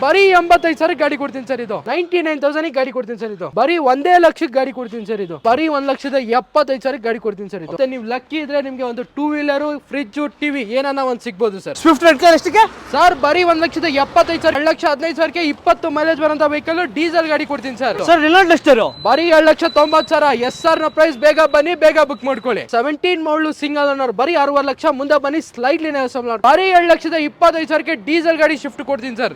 ಬರೀ 85,000 ಗಾಡಿ ಕೊಡ್ತೀನಿ ಸರ್. ಇದು 99,000 ಗಾಡಿ ಕೊಡ್ತೀನಿ ಸರ್. ಇದು ಬರೀ 1 ಲಕ್ಷಕ್ಕೆ ಗಾಡಿ ಕೊಡ್ತೀನಿ ಸರ್. ಇದು ಬರೀ 1,75,000 ಗಾಡಿ ಕೊಡ್ತೀನಿ ಸರ್. ಇದು ನೀವು ಲಕ್ಕಿ ಇದ್ರೆ ನಿಮ್ಗೆ ಒಂದು 2 ವೀಲರ್ ಫ್ರಿಡ್ಜ್ ಟಿವಿ ಏನನ್ನ ಒಂದು ಸಿಗ್ಬೋದು ಸರ್. ಸ್ವಿಫ್ಟ್ ರೆಡ್ ಕಲರ್ ಎಷ್ಟಕ್ಕೆ ಸರ್? ಬರೀ 1,75,000 2,15,000 20 ಮೈಲೇಜ್ ಬರೋಂತ ವೆಹಿಕಲ್ ಡೀಸೆಲ್ ಗಾಡಿ ಕೊಡ್ತೀನಿ ಸರ್. ಸರ್ ರಿನಾಲ್ಟ್ ಎಷ್ಟರು? ಬರೀ 2,90,000 SR ನ ಪ್ರೈಸ್. ಬೇಗ ಬನ್ನಿ, ಬೇಗ ಬುಕ್ ಮಾಡ್ಕೊಳ್ಳಿ. 17 ಮಾಡಲು ಸಿಂಗಲ್ ಓನರ್ ಬರೀ 60 ಲಕ್ಷ. ಮುಂದೆ ಬನ್ನಿ ಸ್ಲೈಟ್ಲಿ ಬರೀ 7,25,000 ಡೀಸೆಲ್ ಗಾಡಿ ಶಿಫ್ಟ್ ಕೊಡ್ತೀನಿ ಸರ್.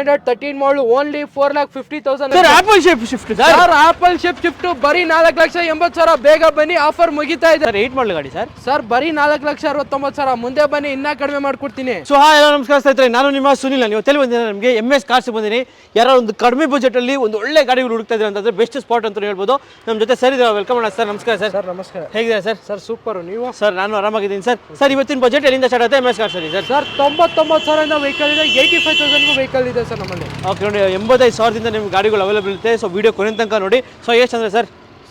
13 ಮಾಡಲು only 4,50,000. Sir apple shape shift sir apple shape shift ಬರೀ 4,80,000. ಬೇಗ ಬನ್ನಿ, ಆಫರ್ ಮುಗಿತಾ ಇದೆ. ಸರ್ 8 ಮಾಡಲ್ ಗಾಡಿ ಸರ್. ಸರ್ ಬರೀ 4,69,000. ಮುಂದೆ ಬನ್ನಿ, ಇನ್ನ ಕಡಿಮೆ ಮಾಡ್ಕೊಡ್ತೀನಿ. ಸೊ ಹಾಯ್ ಎಲ್ಲ ನಮಸ್ಕಾರ ಸ್ನೇಹಿತರೆ, ನಾನು ನಿಮ್ಮ ಸುನಿಲ್. ನೀವು ತಲೆ ಬಂದಿದ್ದೀನಿ ನಮಗೆ MS ಕಾರ್ಸ್ ಬಂದಿನಿ. ಯಾರೋ ಒಂದು ಕಡಿಮೆ ಬಜೆಟ್ ಅಲ್ಲಿ ಒಂದು ಒಳ್ಳೆ ಗಾಡಿ ಹುಡುಕ್ತಾ ಇದ್ದಾರೆ ಅಂತಂದ್ರೆ ಬೆಸ್ಟ್ ಸ್ಪಾಟ್ ಅಂತ ಹೇಳ್ಬೋದು. ನಮ್ಮ ಜೊತೆ ಸರ್ ಇದ್ದಾರೆ, ವೆಲ್ಕಮ್ ಮಾಡೋಣ ಸರ್. ನಮಸ್ಕಾರ ಸರ್. ಸರ್ ನಮಸ್ಕಾರ. ಹೇಗಿದೆ ಸರ್? Sir super. ನೀವು? ಸರ್ ನಾನು ಆರಾಮಾಗಿದ್ದೀನಿ ಸರ್. ಸರ್ ಇವತ್ತಿನ ಬಜೆಟ್ ಎಲ್ಲಿಂದ ಸ್ಟಾರ್ಟ್ ಆಗುತ್ತೆ MS ಕಾರ್ಸ್ ಅಲ್ಲಿ ಸರ್? ಸರ್ 99,000 ವೆಹಿಕಲ್ ಇದೆ, 85,000 ವೆಹಿಕಲ್ ಇದೆ ಸರ್ ನಮ್ಮಲ್ಲಿ. ಓಕೆ ನೋಡಿ, 85,000ದಿಂದ ನಿಮ್ಗೆ ಗಾಡಿಗಳು ಅವೈಲೇಬಲ್ ಇರುತ್ತೆ. ಸೊ ವಿಡಿಯೋ ಕೊನೆ ತನಕ ನೋಡಿ. ಸೊ ಎಷ್ಟು ಅಂದ್ರೆ ಸರ್?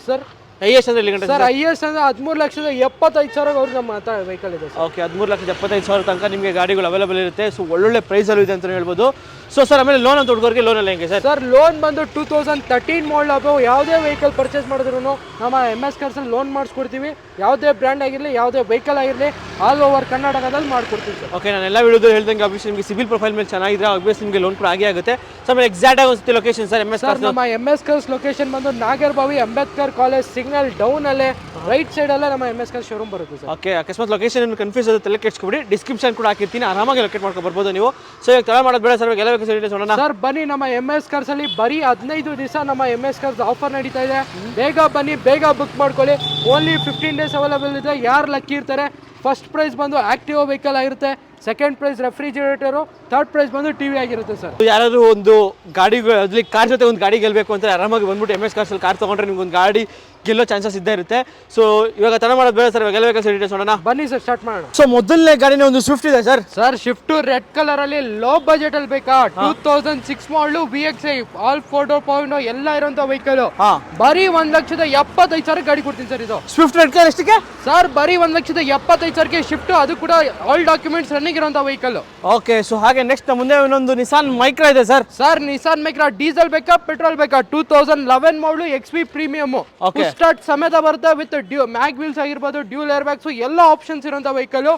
ಸರ್ ಹೈಯೆಸ್ಟ್ ಅಂದ್ರೆ ಇಲ್ಲಿ ಗಂಟೆ ಸರ್? ಹೈಯೆಸ್ಟ್ ಅಂದ್ರೆ 13,75,000 ನಮ್ಮ ಹತ್ರ ವೆಹಿಕಲ್ ಇದೆ. ಓಕೆ, 13,75,000 ತನಕ ನಿಮಗೆ ಗಾಡಿಗಳು ಅವೈಲೇಬಲ್ ಇರುತ್ತೆ. ಸೊ ಒಳ್ಳೊಳ್ಳೆ ಪ್ರೈಸಲ್ಲೂ ಇದೆ ಅಂತ ಹೇಳ್ಬೋದು. ಸೊ ಸರ್ ಆಮೇಲೆ ಲೋನ್ ಅಂತ ಹುಡುಗರಿಗೆ ಲೋನ್ ಎಲ್ಲ ಹೆಂಗೆ ಸರ್? ಸರ್ ಲೋನ್ ಬಂದು 2013 ಮಾಡಲ್ ಅಬೋ ಯಾವುದೇ ವೆಹಿಕಲ್ ಪರ್ಚೇಸ್ ಮಾಡಿದ್ರು ನಮ್ಮ MS ಕಾರ್ಸ್ ಅಲ್ಲಿ ಲೋನ್ ಮಾಡಿಸ್ಕೊಡ್ತೀವಿ. ಯಾವುದೇ ಬ್ರ್ಯಾಂಡ್ ಆಗಿರಲಿ, ಯಾವುದೇ ವೆಹಿಕಲ್ ಆಗಿರಲಿ, ಆಲ್ ಓವರ್ ಕರ್ನಾಟಕದಲ್ಲಿ ಮಾಡ್ಕೊಡ್ತೀವಿ ಸರ್. ಓಕೆ, ನಾನು ಎಲ್ಲ ವಿಡಿಯೋದಲ್ಲಿ ಹೇಳ್ದಂಗೆ ಆಬ್ವಿಯಸ್ಲಿ ನಿಮಗೆ ಸಿವಿಲ್ ಪ್ರೊಫೈಲ್ ಮೇಲೆ ಚೆನ್ನಾಗಿದ್ರೆ ಆಬ್ವಿಯಸ್ ನಿಮಗೆ ಲೋನ್ ಕೂಡ ಆಗುತ್ತೆ. ಸೊ ಆಮೇಲೆ ಎಕ್ಸಾಕ್ಟ್ ಆಗಿ ಒಂದು ಲೊಕೇಶನ್ ಸರ್ MS ಕಾರ್ಸ್? ನಮ್ಮ MS ಕಾರ್ಸ್ ಲೊಕೇಶನ್ ಬಂದು Nagarbhavi Ambedkar college signal down ಅಲ್ಲೇ ರೈಟ್ ಸೈಡ್ ಅಲ್ಲೇ ನಮ್ಮ MS ಕಾರ್ಸ್ ಶೋರೂಮ್ ಬರುತ್ತೆ ಸರ್. ಓಕೆ, ಅಕಸ್ಮಾತ್ ಲೊಕೇಶನ್ ಕನ್ಫ್ಯೂಸ್ ಆಗುತ್ತೆ ತಲೆ ಕೆಡ್ಸ್ಕೊಬಿಡಿ, ಡಿಸ್ಕ್ರಿಪ್ಷನ್ ಕೂಡ ಹಾಕಿರ್ತೀನಿ, ಆರಾಮಾಗಿ ಲೊಕೇಟ್ ಮಾಡ್ಕೊಂಡು ಬರ್ಬೋದು ನೀವು. ಸೊ ಈಗ ತಡ ಮಾಡೋದು ಬೇಡ ಸರ್, ಎಲ್ಲ ಸರ್ ಬನ್ನಿ ನಮ್ಮ MS ಕಾರ್ಸ್ ಅಲ್ಲಿ ಬರೀ 15 ದಿವಸ ನಮ್ಮ MS ಕಾರ್ಸ್ ಆಫರ್ ನಡೀತಾ ಇದೆ. ಬೇಗ ಬನ್ನಿ, ಬೇಗ ಬುಕ್ ಮಾಡ್ಕೊಳ್ಳಿ. ಓನ್ಲಿ 15 ಡೇಸ್ ಅವೈಲೇಬಲ್ ಇದೆ. ಯಾರು ಲಕ್ಕಿ ಇರ್ತಾರೆ, ಫಸ್ಟ್ ಪ್ರೈಸ್ ಬಂದು ಆಕ್ಟಿವ್ ವೆಹಿಕಲ್ ಆಗಿರುತ್ತೆ, second prize refrigerator, third prize ಬಂದು ಟಿವಿ ಆಗಿರುತ್ತೆ ಸರ್. ಯಾರಾದ್ರೂ ಒಂದು ಗಾಡಿ ಅದ್ರಲ್ಲಿ ಕಾರ್ ಜೊತೆ ಒಂದು ಗಾಡಿ ಗೆಲ್ಲಬೇಕು ಅಂತ ಆರಾಮಾಗಿ ಬಂದ್ಬಿಟ್ಟು MS ಕಾರ್ಸ್ ಅಲ್ಲಿ ಕಾರ್ ತಗೊಂಡ್ರೆ ನಿಮ್ಗೆ ಒಂದು ಗಾಡಿ ಗೆಲ್ಲೋ ಚಾನ್ಸಸ್ ಇದ್ದೇ ಇರುತ್ತೆ. ಸೊ ಇವಾಗ ತಡ ಮಾಡೋದು ಬೇಡ ಸರ್, ಇವಾಗ ವೆಹಿಕಲ್ಸ್ ಡೀಟೇಲ್ಸ್ ನೋಡೋಣ. ಬನ್ನಿ ಸರ್, ಸ್ಟಾರ್ಟ್ ಮಾಡೋಣ. ಸೊ ಮೊದಲನೇ ಗಾಡಿನ ಒಂದು ಸ್ವಿಫ್ಟ್ ಇದೆ sir. Sir Swift red colour ಅಲ್ಲಿ ಲೋ ಬಜೆಟ್ ಅಲ್ಲಿ ಬೇಕಾ? 2006 ಮಾಡಲು VXI ಆಲ್ 4.0 ಎಲ್ಲ ಇರುವಂತ ವೆಹಿಕಲ್. ಬರೀ 1,75,000 ಗಾಡಿ ಕೊಡ್ತೀನಿ ಸರ್. ಇದು ಸ್ವಿಫ್ಟ್ ರೆಡ್ ಕಲರ್ ಎಷ್ಟಕ್ಕೆ ಸರ್? ಬರೀ 1,75,000 ಶಿಫ್ಟ್, ಅದು ಕೂಡ ಆಲ್ ಡಾಕ್ಯುಮೆಂಟ್ಸ್ ರನ್ನಿಂಗ್ ಇರುವಂತ ವೆಹಿಕಲ್. ಓಕೆ, ಸೊ ಹಾಗೆ ನೆಕ್ಸ್ಟ್ ಮುಂದೆ ಇನ್ನೊಂದು ನಿಸಾನ್ ಮೈಕ್ರಾ ಇದೆ sir. Sir Nissan Micra diesel ಬೇಕಾ ಪೆಟ್ರೋಲ್ ಬೇಕಾ? 2011 ಮಾಡಲು XP ಪ್ರೀಮಿಯಮ್ ಸ್ಟಾರ್ಟ್ ಸಮೇತ ಬರುತ್ತೆ ವಿತ್ ಮ್ಯಾಗ್ ವೀಲ್ಸ್ ಆಗಿರ್ಬೋದು, ಡ್ಯೂಲ್ ಏರ್ ಬ್ಯಾಗ್ಸ್ ಎಲ್ಲ ಆಪ್ಷನ್ಸ್ ಇರುವಂತ ವೆಹಿಕಲ್.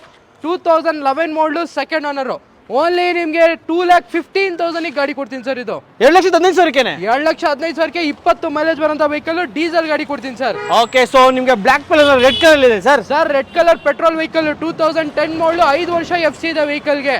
2011 ಮಾಡಲು ಸೆಕೆಂಡ್ ಓನರ್. ಓನ್ಲಿ ನಿಮ್ಗೆ 2,15,000 ಗಾಡಿ ಕೊಡ್ತೀನಿ ಸರ್. ಇದು 2,15,000 2,15,000 20 ಮೈಲೇಜ್ ಬರೋಂತ ವೆಹಿಕಲ್ ಡೀಸೆಲ್ ಗಾಡಿ ಕೊಡ್ತೀನಿ ಸರ್. ಓಕೆ, ಸೊ ನಿಮ್ಗೆ ಬ್ಲಾಕ್ ಕಲರ್ ರೆಡ್ ಕಲರ್ ಇದೆ sir. Sir red colour petrol vehicle 2010 ಮಾಡಲು 5 ವರ್ಷ FC ಇದೆ ವೆಹಿಕಲ್ ಗೆ.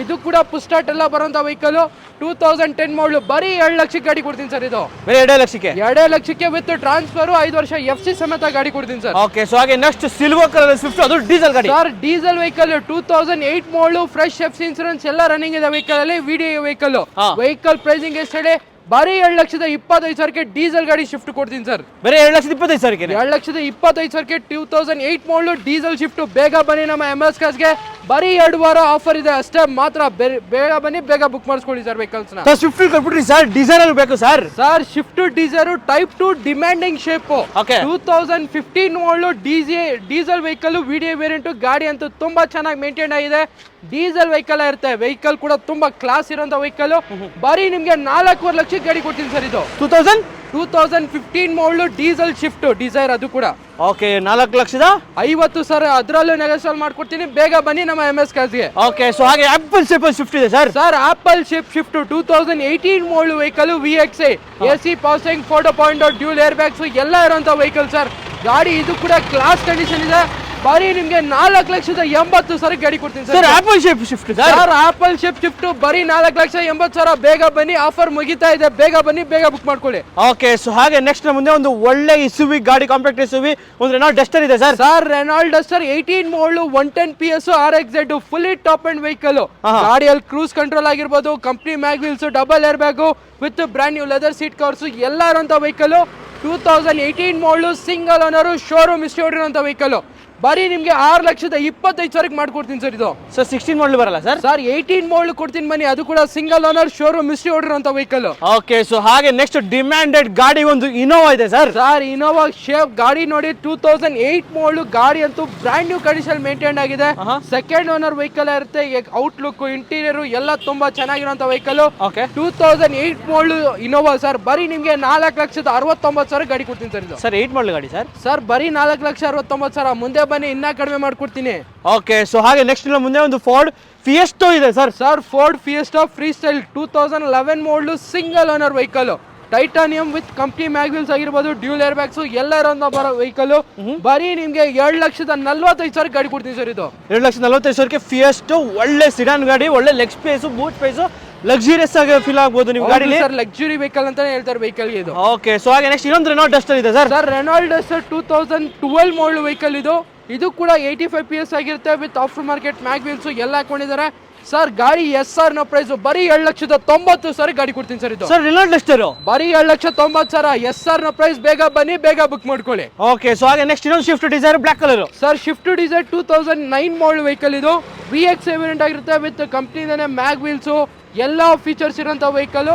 ಇದು ಕೂಡ ಪುಸ್ಟಾಟ್ ಎಲ್ಲ ಬರೋಂತ ವೆಹಿಕಲ್. 2010 ಮಾಡಲು ಬರೀ 2 ಲಕ್ಷಕ್ಕೆ ಗಾಡಿ ಕೊಡ್ತೀನಿ ಸರ್. ಇದು ಬರೀ 2 ಲಕ್ಷಕ್ಕೆ 2 ಲಕ್ಷಕ್ಕೆ ವಿತ್ ಟ್ರಾನ್ಸ್ಫರ್ 5 ವರ್ಷ FC ಸಮೇತ ಗಾಡಿ ಕೊಡ್ತೀನಿ ಸರ್. ಓಕೆ, ಸೊ ಹಾಗೆ ನೆಕ್ಸ್ಟ್ ಸಿಲ್ವರ್ ಕಲರ್ ಸ್ವಿಫ್ಟ್, ಅದು ಡೀಸೆಲ್ ಗಾಡಿ ಸರ್. ಡೀಸೆಲ್ ವೆಹಿಕಲ್ 2008 ಮಾಡಲು ಫ್ರೆಶ್ FC ಇನ್ಸೂರೆನ್ಸ್ ಎಲ್ಲ ರನ್ನಿಂಗ್ ಇದೆ ವೆಹಿಕಲ್ ಅಲ್ಲಿ. VDI vehicle. ವೆಹಿಕಲ್ ಪ್ರೈಸಿಂಗ್ ಎಷ್ಟಿದೆ? ಬರೀ 2,25,000 ಡೀಸೆಲ್ ಗಾಡಿ ಶಿಫ್ಟ್ ಕೊಡ್ತೀನಿ ಸರ್. ಬರೀ 2,25,000 2,25,000 2008 ಮಾಡಲು ಡೀಸೆಲ್ ಶಿಫ್ಟ್. ಬೇಗ ಬನ್ನಿ ನಮ್ಮ MS ಕಾರ್ಸ್ಗೆ. ಬರೀ 2 ವಾರ ಆಫರ್ ಇದೆ ಅಷ್ಟೇ ಮಾತ್ರ. ಬೇಗ ಬನ್ನಿ, ಬೇಗ ಬುಕ್ ಮಾಡಿಸ್ಕೊಳ್ಳಿ ಸರ್ ವೆಹಿಕಲ್ಸ್ ನ. ಸ್ವಿಫ್ಟ್ ಕೊಟ್ಬಿಟ್ರಿ ಸರ್, ಡಿಸೈರ್ ಬೇಕು sir. Sir Swift desire type 2 demanding shape. 2015 ಮಾಡಲು ಡೀಸೆಲ್ ವೆಹಿಕಲ್, VDI ವೇರಿಯಂಟ್. ಗಾಡಿ ಅಂತೂ ತುಂಬಾ ಚೆನ್ನಾಗಿ ಮೇಂಟೈನ್ ಆಗಿದೆ. ಡೀಸೆಲ್ ವೆಹಿಕಲ್ ಇರುತ್ತೆ. ವೆಹಿಕಲ್ ಕೂಡ ತುಂಬಾ ಕ್ಲಾಸ್ ಇರುವಂತ ವೆಹಿಕಲ್. ಬರೀ ನಿಮ್ಗೆ 4.5 ಲಕ್ಷಕ್ಕೆ ಗಾಡಿ ಕೊಡ್ತೀನಿ ಸರ್. ಇದು 2015 ಮಾಡಲು ಡೀಸೆಲ್ ಶಿಫ್ಟ್ ಡಿಸೈರ್, ಅದು ಕೂಡ. Okay, 4,50,000 sir. ಅದರಲ್ಲೂ ನೆಗೋಷಿಯೇಟ್ ಮಾಡ್ಕೊಡ್ತೀನಿ. ಬೇಗ ಬನ್ನಿ ನಮ್ಮ MS ಕಾರ್ಸ್ಗೆ. ಓಕೆ, ಸೊ ಹಾಗೆ ಆಪಲ್ ಶೇಪ್ ಶಿಫ್ಟ್ ಇದೆ sir. Sir apple shape shift 2018 ಮಾಡಲು vehicle VXI AC passing 4.0 dual air bags ಎಲ್ಲ ಇರುವಂತ ವೆಹಿಕಲ್ ಸರ್. ಗಾಡಿ ಇದು ಕೂಡ ಕ್ಲಾಸ್ ಕಂಡೀಷನ್ ಇದೆ. ಬರೀ ನಿಮ್ಗೆ 4,80,000 ಗಾಡಿ ಕೊಡ್ತೀನಿ sir. Apple shape shift sir. Apple shape shift ಬರೀ 4,80,000. ಬೇಗ ಬನ್ನಿ, ಆಫರ್ ಮುಗಿತಾ ಇದೆ. ಬೇಗ ಬನ್ನಿ, ಬೇಗ ಬುಕ್ ಮಾಡ್ಕೊಳ್ಳಿ. ಓಕೆ, ಸೊ ಹಾಗೆ ನೆಕ್ಸ್ಟ್ ಮುಂದೆ ಒಂದು ಒಳ್ಳೆ SUV ಗಾಡಿ, ಕಾಂಪ್ಯಾಕ್ಟ್ SUV, ಒಂದು ರೆನಾಲ್ಟ್ ಡಸ್ಟರ್ ಇದೆ ಸರ್. ಸರ್ ರೆನಾಲ್ಟ್ ಡಸ್ಟರ್ 18 ಮಾಡಲು 110 PS RXZ fully top and vehicle. ಗಾಡಿಯಲ್ಲಿ ಕ್ರೂಸ್ ಕಂಟ್ರೋಲ್ ಆಗಿರ್ಬೋದು, company mag wheels, double air bag with brand new leather seat covers ಎಲ್ಲ ಇರುವಂತ ವೆಹಿಕಲ್. 2018 ಮಾಡಲು ಸಿಂಗಲ್ ಓನರ್, ಶೋರೂಮ್ ಇಸ್ಟೋರ್ ಇರುವಂತ vehicle. ಬರೀ ನಿಮ್ಗೆ 6,25,000 ಮಾಡ್ಕೊಡ್ತೀನಿ ಸರ್ ಇದು. ಸರ್ 16 ಮಾಡಲ್ ಬರಲ್ಲ ಸರ್? ಸರ್ 18 ಮಾಡಲ್ ಕೊಡ್ತೀನಿ ಬನ್ನಿ, ಅದು ಕೂಡ ಸಿಂಗಲ್ ಓನರ್ ಶೋರೂಮ್ ಮಿಸ್ಟ್ರಿ ಹೊಡಿರೋಂಥ ವೆಹಿಕಲ್. ಓಕೆ, ಸೊ ಹಾಗೆ ನೆಕ್ಸ್ಟ್ ಡಿಮ್ಯಾಂಡೆಡ್ ಗಾಡಿ ಒಂದು ಇನೋವಾ ಇದೆ ಸರ್. ಸರ್ ಇನೋವಾ ಶೇಪ್ ಗಾಡಿ ನೋಡಿ 2008 ಮಾಡಲ್ ಗಾಡಿ ಅಂತೂ ಬ್ರ್ಯಾಂಡ್ ನ್ಯೂ ಕಂಡೀಷನ್ ಮೇಂಟೈನ್ ಆಗಿದೆ. ಸೆಕೆಂಡ್ ಓನರ್ ವೆಹಿಕಲ್ ಇರುತ್ತೆ. ಔಟ್ಲುಕ್ ಇಂಟೀರಿಯರ್ ಎಲ್ಲ ತುಂಬಾ ಚೆನ್ನಾಗಿರುವಂತ ವೆಹಿಕಲ್. 2008 model Innova sir. ಬರೀ ನಿಮ್ಗೆ 4,69,000 ಗಾಡಿ ಕೊಡ್ತೀನಿ ಸರ್ ಇದು. ಸರ್ 8 ಮಾಡಲ್ ಗಾಡಿ ಸರ್? ಸರ್ ಬರೀ 4,69,000. ಮುಂದೆ ಬನ್ನಿ, ಇನ್ನ ಕಡಿಮೆ ಮಾಡ್ಕೊಡ್ತೀನಿ. ಓಕೆ, ಸೊ ಹಾಗೆ ನೆಕ್ಸ್ಟ್ ಮುಂದೆ ಒಂದು ಫೋರ್ಡ್ ಫಿಯೆಸ್ಟೋ ಇದೆ sir. Sir Ford fiesta free style 2011 model single owner vehicle. Titanium with company mag wheels ಆಗಿರ್ಬೋದು, ಡ್ಯೂಲ್ ಏರ್ ಬ್ಯಾಗ್ಸ್ ಎಲ್ಲ ಇರೋಂಥ ಬರೋ ವೆಹಿಕಲ್. ಬರೀ ನಿಮ್ಗೆ 2,45,000 ಗಾಡಿ ಕೊಡ್ತೀನಿ ಸರ್ ಇದು. 2,45,000 ಫಿಯೆಸ್ಟೋ ಒಳ್ಳೆ ಸಿಡಾನ್ ಗಾಡಿ, ಒಳ್ಳೆ leg space, boot space, luxurious ಆಗಿ ಫೀಲ್ ಆಗಬಹುದು ನಿಮ್ ಗಾಡಿ ಸರ್. ಲಕ್ಸುರಿ ವೆಹಿಕಲ್ ಅಂತಾನೆ ಹೇಳ್ತಾರೆ ವೆಹಿಕಲ್ ಇದು. ಓಕೆ, ಸೊ ಹಾಗೆ ನೆಕ್ಸ್ಟ್ ಇನ್ನೊಂದು ರೆನಾಲ್ಟ್ ಡಸ್ಟರ್ ಇದೆ sir. Sir Renault Duster 2012 model vehicle ಇದು. ಇದು ಕೂಡ 85 PS ಆಗಿರುತ್ತೆ ವಿತ್ ಆಫ್ಟರ್ ಮಾರ್ಕೆಟ್ ಮ್ಯಾಗ್ವಿಲ್ಸ್ ಎಲ್ಲ ಹಾಕೊಂಡಿದ್ದಾರೆ ಸರ್. ಗಾಡಿ SR ನ ಪ್ರೈಸ್ ಬರೀ 7,90,000 ಗಾಡಿ ಕೊಡ್ತೀನಿ ಸರ್ ಇದು. ಸರ್ ರೆನಾಲ್ಟ್ ಡಸ್ಟರ್ ಬರೀ 7,90,000 SR ನ ಪ್ರೈಸ್. ಬೇಗ ಬನ್ನಿ, ಬೇಗ ಬುಕ್ ಮಾಡ್ಕೊಳ್ಳಿ. ಓಕೆ, ಸೊ ಹಾಗೆ ನೆಕ್ಸ್ಟ್ ಇನ್ನೊಂದು Swift desire black colour. Sir Swift desire 2009 ಮಾಡಲ್ ವೆಹಿಕಲ್ ಇದು. VX ವೇರಿಯಂಟ್ ಆಗಿರುತ್ತೆ ವಿತ್ ಕಂಪ್ನಿನೇ ಮ್ಯಾಗ್ ವೀಲ್ಸ್ ಎಲ್ಲ ಫೀಚರ್ಸ್ ಇರೋಂಥ vehicle.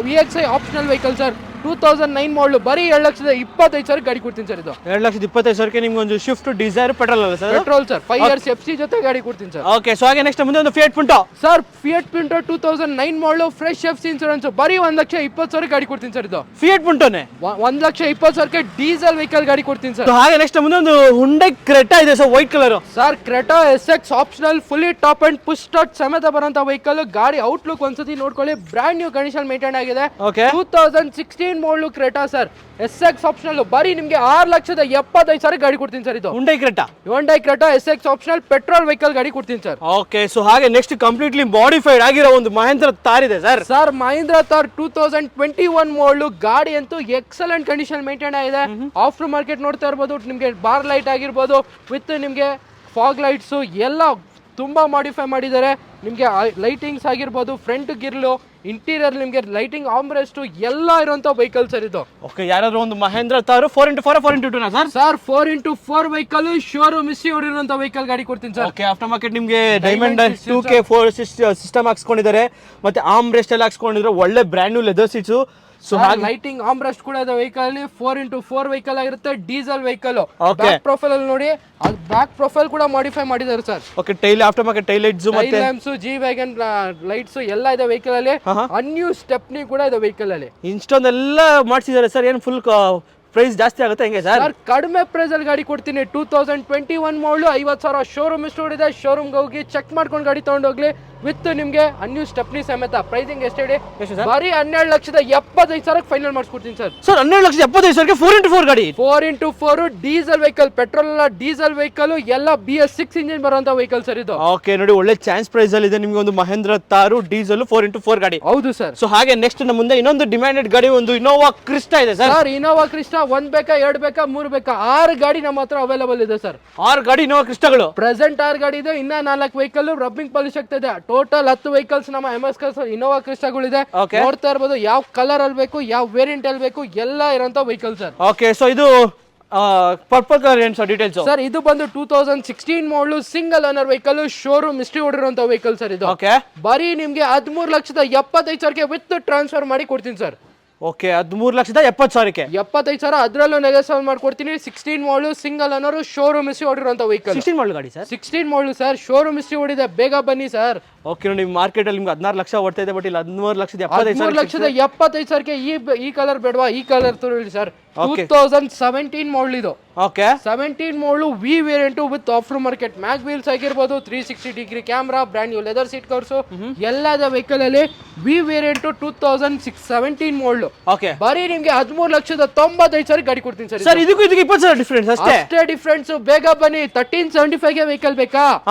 VXI optional vehicle sir. 2009 ಮಾಡಲ್ ಬರೀ 7,25,000 ಗಾಡಿ ಕೊಡ್ತೀನಿ ಸರ್ ಇದು. 7,25,000 ನಿಮ್ಗೆ ಒಂದು ಸ್ವಿಫ್ಟ್ ಡಿಸೈರ್ ಪೆಟ್ರೋಲ್ ಅಲ್ಲ sir? Petrol sir. 5 years FC ಜೊತೆ ಗಾಡಿ ಕೊಡ್ತೀನಿ ಸರ್. ಓಕೆ, ಸೊ ಹಾಗೆ ನೆಕ್ಸ್ಟ್ ಮುಂದೆ ಒಂದು ಫಿಯಟ್ ಪುಂಟೋ. ಸರ್ ಫಿಯಟ್ ಪುಂಟೋ 2009 ಮಾಡಲ್ ಫ್ರೆಶ್ FC ಇನ್ಶೂರೆನ್ಸ್ ಬರೀ 1,20,000 ಗಾಡಿ ಕೊಡ್ತೀನಿ ಸರ್ ಇದು. ಫಿಯಟ್ ಪುಂಟೋನೆ 1,20,000 ಡೀಸೆಲ್ ವೆಹಿಕಲ್ ಗಾಡಿ ಕೊಡ್ತೀನಿ ಸರ್. ಹಾಗೆ ನೆಕ್ಸ್ಟ್ ಮುಂದೆ ಒಂದು ಹುಂಡೈ ಕ್ರೆಟಾ ಇದೆ sir, white colour. Sir Creta SX optional fully top and push start ಸಮೇತ ಬರೋಂಥ ವೆಹಿಕಲ್. ಗಾಡಿ ಔಟ್ಲುಕ್ ಒಂದ್ಸತಿ ನೋಡ್ಕೊಳ್ಳಿ, ಬ್ರ್ಯಾಂಡ್ ನ್ಯೂ ಕಂಡೀಷನ್ ಮೇಂಟೈನ್ ಆಗಿದೆ. 2016 ಮಾಡಲ್ ಕ್ರೆಟಾ ಸರ್. SX ಆಪ್ಷನಲ್ ಬರೀ ನಿಮ್ಗೆ 6,75,000 ಗಾಡಿ ಕೊಡ್ತೀನಿ ಸರ್ ಇದು. Hyundai Creta SX optional petrol vehicle ಗಾಡಿ ಕೊಡ್ತೀನಿ ಸರ್. ಓಕೆ, ಸೊ ಹಾಗೆ ನೆಕ್ಸ್ಟ್ ಕಂಪ್ಲೀಟ್ಲಿ ಮಾಡಿಫೈಡ್ ಆಗಿರೋ ಒಂದು ಮಹೇಂದ್ರ ತಾರ್ ಇದೆ ಸರ್. ಸರ್ ಮಹೇಂದ್ರ ತಾರ್ 2021 ಮಾಡಲ್ ಗಾಡಿ ಅಂತೂ ಎಕ್ಸಲೆಂಟ್ ಕಂಡೀಷನ್ ಮೇಂಟೈನ್ ಆಗಿದೆ. ಆಫ್ಟರ್ ಮಾರ್ಕೆಟ್ ನೋಡ್ತಾ ಇರ್ಬೋದು, ನಿಮ್ಗೆ ಬಾರ್ ಲೈಟ್ ಆಗಿರ್ಬೋದು ವಿತ್ ನಿಮ್ಗೆ ಫಾಗ್ ಲೈಟ್ಸ್ ಎಲ್ಲ ತುಂಬಾ ಮಾಡಿಫೈ ಮಾಡಿದ್ದಾರೆ. ನಿಮ್ಗೆ ಲೈಟಿಂಗ್ಸ್ ಆಗಿರ್ಬೋದು, ಫ್ರಂಟ್ ಗಿರ್ಲು, ಇಂಟೀರಿಯರ್ ನಿಮ್ಗೆ ಲೈಟಿಂಗ್ ಆಮ್ರೆಸ್ಟ್ ಎಲ್ಲ ಇರುವಂತ ವೆಹಿಕಲ್ ಸರ್ ಇದು. ಓಕೆ, ಯಾರಾದ್ರೂ ಒಂದು ಮಹೇಂದ್ರ ತಾರು 4x4 4x2 ಸರ್? ಸರ್ 4x4 ವೆಹಿಕಲ್ ಶೋರೂಮ್ ಮಿಸ್ಸಿ ಹೊಡಿರುವಂತ ವೆಹಿಕಲ್ ಗಾಡಿ ಕೊಡ್ತೀನಿ ಸರ್. ಓಕೆ, ಆಫ್ಟರ್ ಮಾರ್ಕೆಟ್ ನಿಮ್ಗೆ ಡೈಮಂಡ್ 2K4 ಸಿಸ್ಟಮ್ ಹಾಕ್ಸ್ಕೊಂಡಿದ್ದಾರೆ, ಮತ್ತೆ ಆರ್ಮ್ ರೆಸ್ಟ್ ಎಲ್ಲ ಹಾಕ್ಸ್ಕೊಂಡಿದ್ರೆ ಒಳ್ಳೆ brand new leather seats. So lighting armrest ಕೂಡ ಇದೆ ವೆಹಿಕಲ್ ಅಲ್ಲಿ. 4x4 ವೆಹಿಕಲ್ ಆಗಿರುತ್ತೆ, ಡೀಸೆಲ್ ವೆಹಿಕಲ್. ಬ್ಯಾಕ್ ಪ್ರೊಫೈಲ್ ಅಲ್ಲಿ ನೋಡಿ, ಬ್ಯಾಕ್ ಪ್ರೊಫೈಲ್ ಕೂಡ ಮಾಡಿಫೈ ಮಾಡಿದ್ದಾರೆ sir. Okay, tail after market tail lights ಮತ್ತೆ ಲ್ಯಾಂಪ್ಸ್, ಜಿ ವ್ಯಾಗನ್ ಲೈಟ್ಸ್ ಎಲ್ಲ ಇದೆ ವೆಹಿಕಲ್ ಅಲ್ಲಿ. ಅನ್ಯೂ ಸ್ಟೆಪ್ನಿ ಕೂಡ ಇದೆ ವೆಹಿಕಲ್ ಅಲ್ಲಿ. ಇಷ್ಟೊಂದೆಲ್ಲ ಮಾಡಿಸಿದ್ದಾರೆ ಸರ್. ಏನು ಫುಲ್ ಪ್ರೈಸ್ ಜಾಸ್ತಿ ಆಗುತ್ತೆ ಹೆಂಗೆ ಸರ್? ಸರ್ ಕಡಿಮೆ ಪ್ರೈಸ್ ಅಲ್ಲಿ ಗಾಡಿ ಕೊಡ್ತೀನಿ. 2021 ಮಾಡಲು 50,000 ಶೋರೂಮ್ ಇಷ್ಟೋಡಿದೆ. ಶೋರೂಮ್ಗೆ ಹೋಗಿ ಚೆಕ್ ಮಾಡ್ಕೊಂಡು ಗಾಡಿ ತಗೊಂಡೋಗ್ಲಿ ವಿತ್ ನಿಮ್ಗೆ ಅನ್ಯೂ ಸ್ಟೆಪ್ನಿ ಸಮೇತ. ಪ್ರೈಸಿಂಗ್ ಎಷ್ಟು ಹೇಳಿ? ಬರೀ 12,75,000 ಫೈನಲ್ ಮಾಡಿಸ್ಕೊಡ್ತೀನಿ ಸರ್. ಸರ್ 12,75,000 4x4 ಗಾಡಿ. 4x4 ಡೀಸೆಲ್ ವೆಹಿಕಲ್, ಪೆಟ್ರೋಲ್ ಅಲ್ಲ ಡೀಸೆಲ್ ವೆಹಿಕಲ್, ಎಲ್ಲ BS6 ಇಂಜಿನ್ ಬರುವಂತ ವೆಹಿಕಲ್ ಸರ್ ಇದು. ಓಕೆ, ನೋಡಿ ಒಳ್ಳೆ ಚಾನ್ಸ್ ಪ್ರೈಸ್ ಅಲ್ಲಿ ಇದೆ ನಿಮ್ಗೆ ಒಂದು ಮಹೇಂದ್ರ ತಾರು ಡೀಸೆಲ್ 4x4 ಗಾಡಿ. ಹೌದು ಸರ್. ಸೊ ಹಾಗೆ ನೆಕ್ಸ್ಟ್ ನಮ್ಮ ಮುಂದೆ ಇನ್ನೊಂದು ಡಿಮ್ಯಾಂಡೆಡ್ ಗಾಡಿ ಒಂದು ಇನೋವಾ ಕ್ರಿಸ್ಟಾ ಇದೆ ಸರ್. ಸರ್ ಇನೋವಾ ಕ್ರಿಸ್ಟಾ 1 ಬೇಕಾ 2 ಬೇಕಾ 3 ಬೇಕಾ 6 ಗಾಡಿ ನಮ್ಮ ಹತ್ರ ಅವೈಲೇಬಲ್ ಇದೆ ಸರ್. 6 ಗಾಡಿ ಇನೋವಾ ಕ್ರಿಸ್ಟಾಗಳು ಪ್ರೆಸೆಂಟ್ 6 ಗಾಡಿ ಇದೆ. ಇನ್ನ 4 ವೆಹಿಕಲ್ ರಬ್ಬಿಂಗ್ ಪಾಲಿಶ್ ಆಗ್ತಾ ಇದೆ. ಟೋಟಲ್ 10 ವೆಹಿಕಲ್ಸ್ ನಮ್ಮ MS ಇನೋವಾ ಕ್ರಿಸ್ಟಾಗಳಿದೆ. ನೋಡ್ತಾ ಇರಬಹುದು ಯಾವ ಕಲರ್ ಅಲ್ಲಿ ಬೇಕು, ಯಾವ ವೇರಿಯಂಟ್ ಅಲ್ಲಿ ಬೇಕು, ಎಲ್ಲ ಇರೋಂತ ವೆಹಿಕಲ್ ಸರ್. ಓಕೆ, ಸೊ ಇದು ಪರ್ಪಲ್ ಕಲರ್ ಏನು ಸರ್ ಡೀಟೇಲ್ಸ್? ಸರ್ ಇದು ಬಂದು 2016 model single owner vehicle, showroom history ಹೊಡಿರುವಂತ ವೆಹಿಕಲ್ ಸರ್ ಇದು. ಓಕೆ, ಬರೀ ನಿಮ್ಗೆ 13,75,000 ವಿತ್ ಟ್ರಾನ್ಸ್ಫರ್ ಮಾಡಿ ಕೊಡ್ತೀನಿ ಸರ್. ಓಕೆ, 13,70,000 75,000 ಅದರಲ್ಲೂ ನೆಗೋಸಿಯೇಟ್ ಮಾಡ್ಕೊಡ್ತೀನಿ. 16 model single owner, showroom history ಹೊಡಿರುವಂತ ವೆಹಿಕಲ್. 16 ಮಾಡಲ್ ಗಾಡಿ sir? 16 model sir, showroom history ಹೊಡಿದೆ. ಬೇಗ ಬನ್ನಿ ಸರ್. ಓಕೆ, ನೋಡಿ ಮಾರ್ಕೆಟ್ ಅಲ್ಲಿ ನಿಮ್ಗೆ 16 ಲಕ್ಷ ಓಡ್ತಾ ಇದೆ, ಬಟ್ ಇಲ್ಲಿ 13,75,000 ಈ ಕಲರ್ ಬೇಡವಾ? ಈ ಕಲರ್ ತಗೊಳ್ಳಿ ಸರ್. 2017 ಮಾಡಲ್ ಇದು. Okay, 17 model V variant with after market mag wheels ಆಗಿರ್ಬೋದು, 360 degree camera, brand new leather seat covers ಎಲ್ಲ ವೆಹಿಕಲ್ ಅಲ್ಲಿ. V variant 2017 model. ಓಕೆ, ಬರೀ ನಿಮ್ಗೆ 13,95,000 ಗಾಡಿ ಕೊಡ್ತೀನಿ ಸರ್. ಸರ್ ಇದಕ್ಕೂ 20,000 ಡಿಫರೆನ್ಸ್ ಅಷ್ಟೇ ಡಿಫರೆನ್ಸ್. ಬೇಗ ಬನ್ನಿ. 1375 ಗೆ ವೆಹಿಕಲ್ ಬೇಕಾ?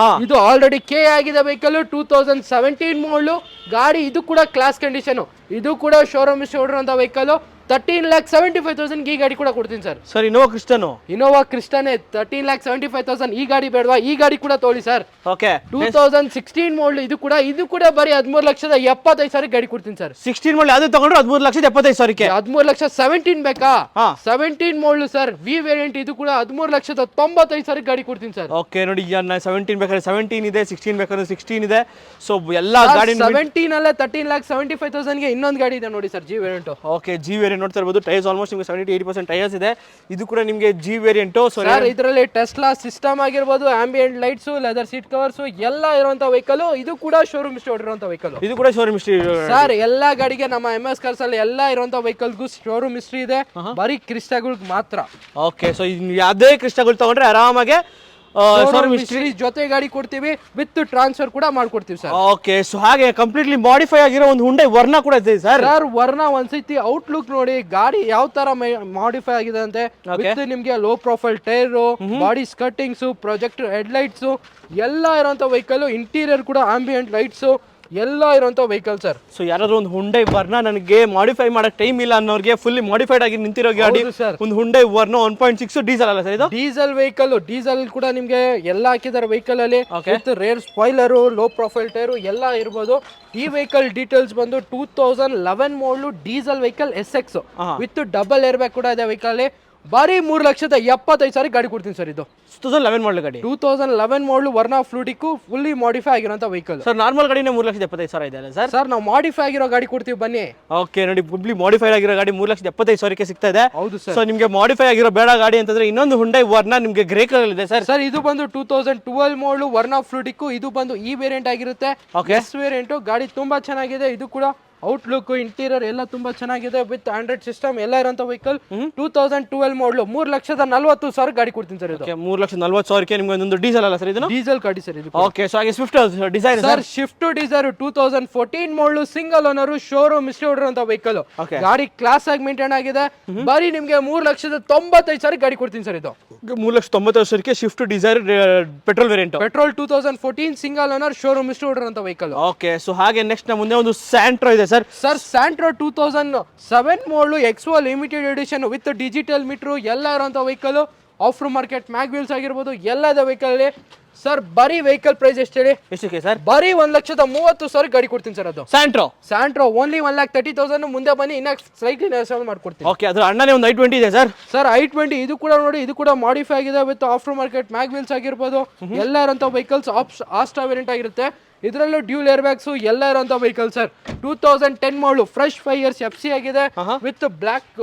ಇದು ಆಲ್ರೆಡಿ ಕೆ ಆಗಿದೆ ವೆಹಿಕಲ್. 2017 ಮಾಡಲ್ ಗಾಡಿ. ಇದು ಕೂಡ ಕ್ಲಾಸ್ ಕಂಡೀಷನ್. ಇದು ಕೂಡ ಶೋರೂಮ್ ಹೊಡಿರುವಂತ ವೆಹಿಕಲ್. 13,75,000 ಈ ಗಾಡಿ ಕೂಡ ಕೊಡ್ತೀನಿ ಸರ್. ಸರ್ ಇನ್ನೋವಾ ಕ್ರಿಸ್ಟನು, ಇನೋವಾ ಕ್ರಿಸ್ಟಾನೇ 13,75,000 ಈ ಗಾಡಿ ಬೇಡವಾ, ಈ ಗಾಡಿ ಕೂಡ ತಗೊಳ್ಳಿ ಸರ್. ಓಕೆ 2016 ಮಾಡಲ್ ಇದು ಕೂಡ ಬರೀ 13,75,000 ಗಾಡಿ ಕೊಡ್ತೀನಿ ಸರ್. 16 ಮಾಡಲ್ ಯಾವ್ದು ತಗೊಂಡ್ರು 13,75,000ಕ್ಕೆ. 13,00,000 17 ಬೇಕಾ? ಹಾ. 17 ಮಾಡಲ್ ಸರ್, ವಿ ವೇರಿಯಂಟ್ ಇದು ಕೂಡ 13,95,000 ಗಾಡಿ ಕೊಡ್ತೀನಿ ಸರ್. ಓಕೆ ನೋಡಿ 17 ಬೇಕಾದ್ರೆ 17 ಇದೆ, 16 ಬೇಕಾದ್ರೆ 16 ಇದೆ. ಸೊ ಎಲ್ಲಾ ಗಾಡಿ 17 ಅಲ್ಲೇ 13,75,000 ಗೆ ಇನ್ನೊಂದು ಗಾಡಿ ಇದೆ ನೋಡಿ sir, G variant. Okay G variant ನೋಡ್ತಾ ಇರಬಹುದು. ಟೈರ್ಸ್ ಆಲ್ಮೋಸ್ಟ್ ನಿಮಗೆ 70-80% ಟೈರ್ಸ್ ಇದೆ. ಇದು ಕೂಡ ನಿಮಗೆ ಜಿ ವೇರಿಯಂಟ್. ಸರ್ ಇದರಲ್ಲಿ ಟೆಸ್ಲಾ ಸಿಸ್ಟಮ್ ಆಗಿರ್ಬೋದು, ambient lights, leather seat covers ಎಲ್ಲ ಇರುವಂತ ವೆಹಿಕಲ್. ಇದು ಕೂಡ ಶೋರೂಮ್ ಹಿಸ್ಟ್ರಿ ಹೊಡಿರುವಂತ ವೆಹಿಕಲ್. ಇದು ಕೂಡ ಶೋರೂಮ್ ಹಿಸ್ಟ್ರಿ ಸರ್. ಎಲ್ಲಾ ಗಾಡಿಗೆ ನಮ್ಮ MS ಕಾರ್ಸ್ ಅಲ್ಲಿ ಎಲ್ಲ ಇರುವಂತ ವೆಹಿಕಲ್ಗೂ ಶೋರೂಮ್ ಹಿಸ್ಟ್ರಿ ಇದೆ, ಬರೀ ಕ್ರಿಸ್ಟಾಗಳಿಗೆ ಮಾತ್ರ. ಓಕೆ ಸೊ ಯಾವುದೇ ಕ್ರಿಸ್ಟಾಗಳು ತಗೊಂಡ್ರೆ ಆರಾಮಾಗಿ ಶೋರೂಮ್ ಹಿಸ್ಟ್ರಿ ಜೊತೆ ಗಾಡಿ ಕೊಡ್ತೀವಿ, ವಿತ್ ಟ್ರಾನ್ಸ್ಫರ್ ಕೂಡ ಮಾಡ್ಕೊಡ್ತೀವಿ ಸರ್. ಓಕೆ ಸೊ ಹಾಗೆ ಕಂಪ್ಲೀಟ್ಲಿ ಮಾಡಿಫೈ ಆಗಿರೋ ಒಂದು ಹುಂಡೈ ವರ್ನಾ ಕೂಡ ಇದೆ ಸರ್. ಸರ್ ವರ್ನಾ ಒಂದ್ಸತಿ ಔಟ್ಲುಕ್ ನೋಡಿ, ಗಾಡಿ ಯಾವ ತರ ಮಾಡಿಫೈ ಆಗಿದೆ ಅಂತೆ. ವಿತ್ ನಿಮ್ಗೆ low profile tyre, body skirtings, projector headlights ಎಲ್ಲ ಇರುವಂತ ವೆಹಿಕಲ್. ಇಂಟೀರಿಯರ್ ಕೂಡ ಆಂಬಿಯಂಟ್ ಲೈಟ್ಸ್ ಎಲ್ಲ ಇರುವಂತ ವೆಹಿಕಲ್ ಸರ್. ಸೊ ಯಾರಾದ್ರೂ ಒಂದು ಹುಂಡೈ ವರ್ನಾ ನನಗೆ ಮಾಡಿಫೈ ಮಾಡಕ್ ಟೈಮ್ ಇಲ್ಲ ಅನ್ನೋರಿಗೆ ಫುಲ್ಲಿ ಮಾಡಿಫೈಡ್ ಆಗಿ ನಿಂತಿರೋ ಗಾಡಿ ಸರ್. ಒಂದು ಹುಂಡೈ ವರ್ನಾ 1.6 ಡೀಸೆಲ್ ಅಲ್ಲ ಸರ್ ಇದು? Diesel vehicle. ಡೀಸೆಲ್ ಕೂಡ ನಿಮ್ಗೆ ಎಲ್ಲ ಹಾಕಿದಾರೆ ವೆಹಿಕಲ್ ಅಲ್ಲಿ. With rear spoiler, low profile tyre ಎಲ್ಲ ಇರ್ಬೋದು. ಈ ವೆಹಿಕಲ್ ಡೀಟೇಲ್ಸ್ ಬಂದು 2011 model diesel vehicle SX with double air bag ಕೂಡ ಇದೆ ವೆಹಿಕಲ್ ಅಲ್ಲಿ. ಬರೀ 3,75,000 ಗಾಡಿ ಕೊಡ್ತೀನಿ ಸರ್. ಇದು 2011 ಮಾಡಲ್ ಗಾಡಿ. 2011 model Verna fluidic fully modify ಆಗಿರೋಂತ ವೆಹಿಕಲ್ ಸರ್. ನಾರ್ಮಲ್ ಗಾಡಿನೇ 3,75,000 ಇದೆ ಅಲ್ಲ ಸರ್? ಸರ್ ನಾವು ಮಾಡಿಫೈ ಆಗಿರೋ ಗಾಡಿ ಕೊಡ್ತೀವಿ ಬನ್ನಿ. ಓಕೆ ನೋಡಿ ಫುಲ್ಲಿ ಮಾಡಿಫೈ ಆಗಿರೋ ಗಾಡಿ 3,75,000ಕ್ಕೆ ಸಿಗ್ತಾ ಇದೆ. ಹೌದು ಸರ್. ಸೊ ನಿಮಗೆ ಮಾಡಿಫೈ ಆಗಿರೋ ಬೇಡ ಗಾಡಿ ಅಂತಂದ್ರೆ ಇನ್ನೊಂದು ಹುಂಡೈ ವರ್ನಾ ನಿಮಗೆ ಗ್ರೇ ಕಲರ್ ಇದೆ ಸರ್. ಸರ್ ಇದು ಬಂದು 2012 ಮಾಡಲು ವರ್ನಾ ಫ್ಲೂಟಿಕ್. ಇದು ಬಂದು ಈ ವೇರಿಯಂಟ್ ಆಗಿರುತ್ತೆ, ಎಸ್ ವೇರಿಯಂಟ್. ಗಾಡಿ ತುಂಬಾ ಚೆನ್ನಾಗಿದೆ. ಇದು ಕೂಡ ಔಟ್ಲುಕ್, ಇಂಟೀರಿಯರ್ ಎಲ್ಲ ತುಂಬಾ ಚೆನ್ನಾಗಿದೆ. ವಿತ್ ಆಂಡ್ರಾಯ್ಡ್ ಸಿಸ್ಟಮ್ ಎಲ್ಲ ಇರೋಂಥ ವೆಹಿಕಲ್. 2012 ಮಾಡಲು 3,40,000 ಗಾಡಿ ಕೊಡ್ತೀನಿ ಸರ್. ಇದು 3,40,000ಕ್ಕೆ ನಿಮ್ಗೆ ಒಂದು ಡೀಸೆಲ್ ಅಲ್ಲ ಸರ್? ಇದು ಡೀಸೆಲ್ ಗಾಡಿ ಸರ್ ಇದು. ಓಕೆ ಸೊ ಹಾಗೆ Swift Dzire sir. Swift Dzire 2014 model single owner showroom history ಹೊಡಿರುವಂತ ವೆಹಿಕಲ್. ಗಾಡಿ ಕ್ಲಾಸ್ ಆಗಿ ಮೇಂಟೈನ್ ಆಗಿದೆ. ಬರೀ ನಿಮ್ಗೆ 3,95,000 ಗಾಡಿ ಕೊಡ್ತೀನಿ ಸರ್. ಇದು 3,90,000ಕ್ಕೆ Swift Dzire petrol variant. Petrol 2014 single owner showroom history ಹೊಡಿರುವಂತ ವೆಹಿಕಲ್. ಓಕೆ ಸೊ ಹಾಗೆ ನೆಕ್ಸ್ಟ್ ಮುಂದೆ ಒಂದು ಸ್ಯಾಂಟ್ರೋ ಇದೆ sir. Santro 2007 model expo limited edition with digital meter ಎಲ್ಲ ಇರುವಂತ ವೆಹಿಕಲ್. ಆಫ್ ಮಾರ್ಕೆಟ್ ಮ್ಯಾಗ್ ವೀಲ್ಸ್ ಆಗಿರ್ಬೋದು ಎಲ್ಲ ಇದೆ ವೆಹಿಕಲ್ ಅಲ್ಲಿ. ಸರ್ ಬರೀ ವೆಹಿಕಲ್ ಪ್ರೈಸ್ ಎಷ್ಟು ಹೇಳಿ? ಎಷ್ಟಕ್ಕೆ ಸರ್? ಬರೀ 1,30,000 ಗಾಡಿ ಕೊಡ್ತೀನಿ ಸರ್. ಅದು ಸ್ಯಾಂಟ್ರೋ ಓನ್ಲಿ 1,30,000. ಮುಂದೆ ಬನ್ನಿ, ಇನ್ನ ಸ್ಲೈಟ್ಲಿ ನೆಗೋಷಿಯೇಟ್ ಮಾಡ್ಕೊಡ್ತೀನಿ. ಓಕೆ ಅದ್ರ ಅಣ್ಣನೇ ಒಂದು i20 ಇದೆ ಸರ್. ಸರ್ i20 ಇದು ಕೂಡ ನೋಡಿ, ಇದು ಕೂಡ ಮಾಡಿಫೈ ಆಗಿದೆ with after market mag wheels ಆಗಿರ್ಬೋದು ಎಲ್ಲ ಇರುವಂತ ವೆಹಿಕಲ್ಸ್. ಆಸ್ಟಾ ವೇರಿಯಂಟ್ ಆಗಿರುತ್ತೆ. ಇದರಲ್ಲೂ ಡ್ಯೂಲ್ ಏರ್ ಬ್ಯಾಗ್ಸ್ ಎಲ್ಲ ಇರುವಂತ ವೆಹಿಕಲ್ ಸರ್. 2010 ಮಾಡಲು ಫ್ರೆಶ್ 5 years FC ಆಗಿದೆ. ವಿತ್ ಬ್ಲಾಕ್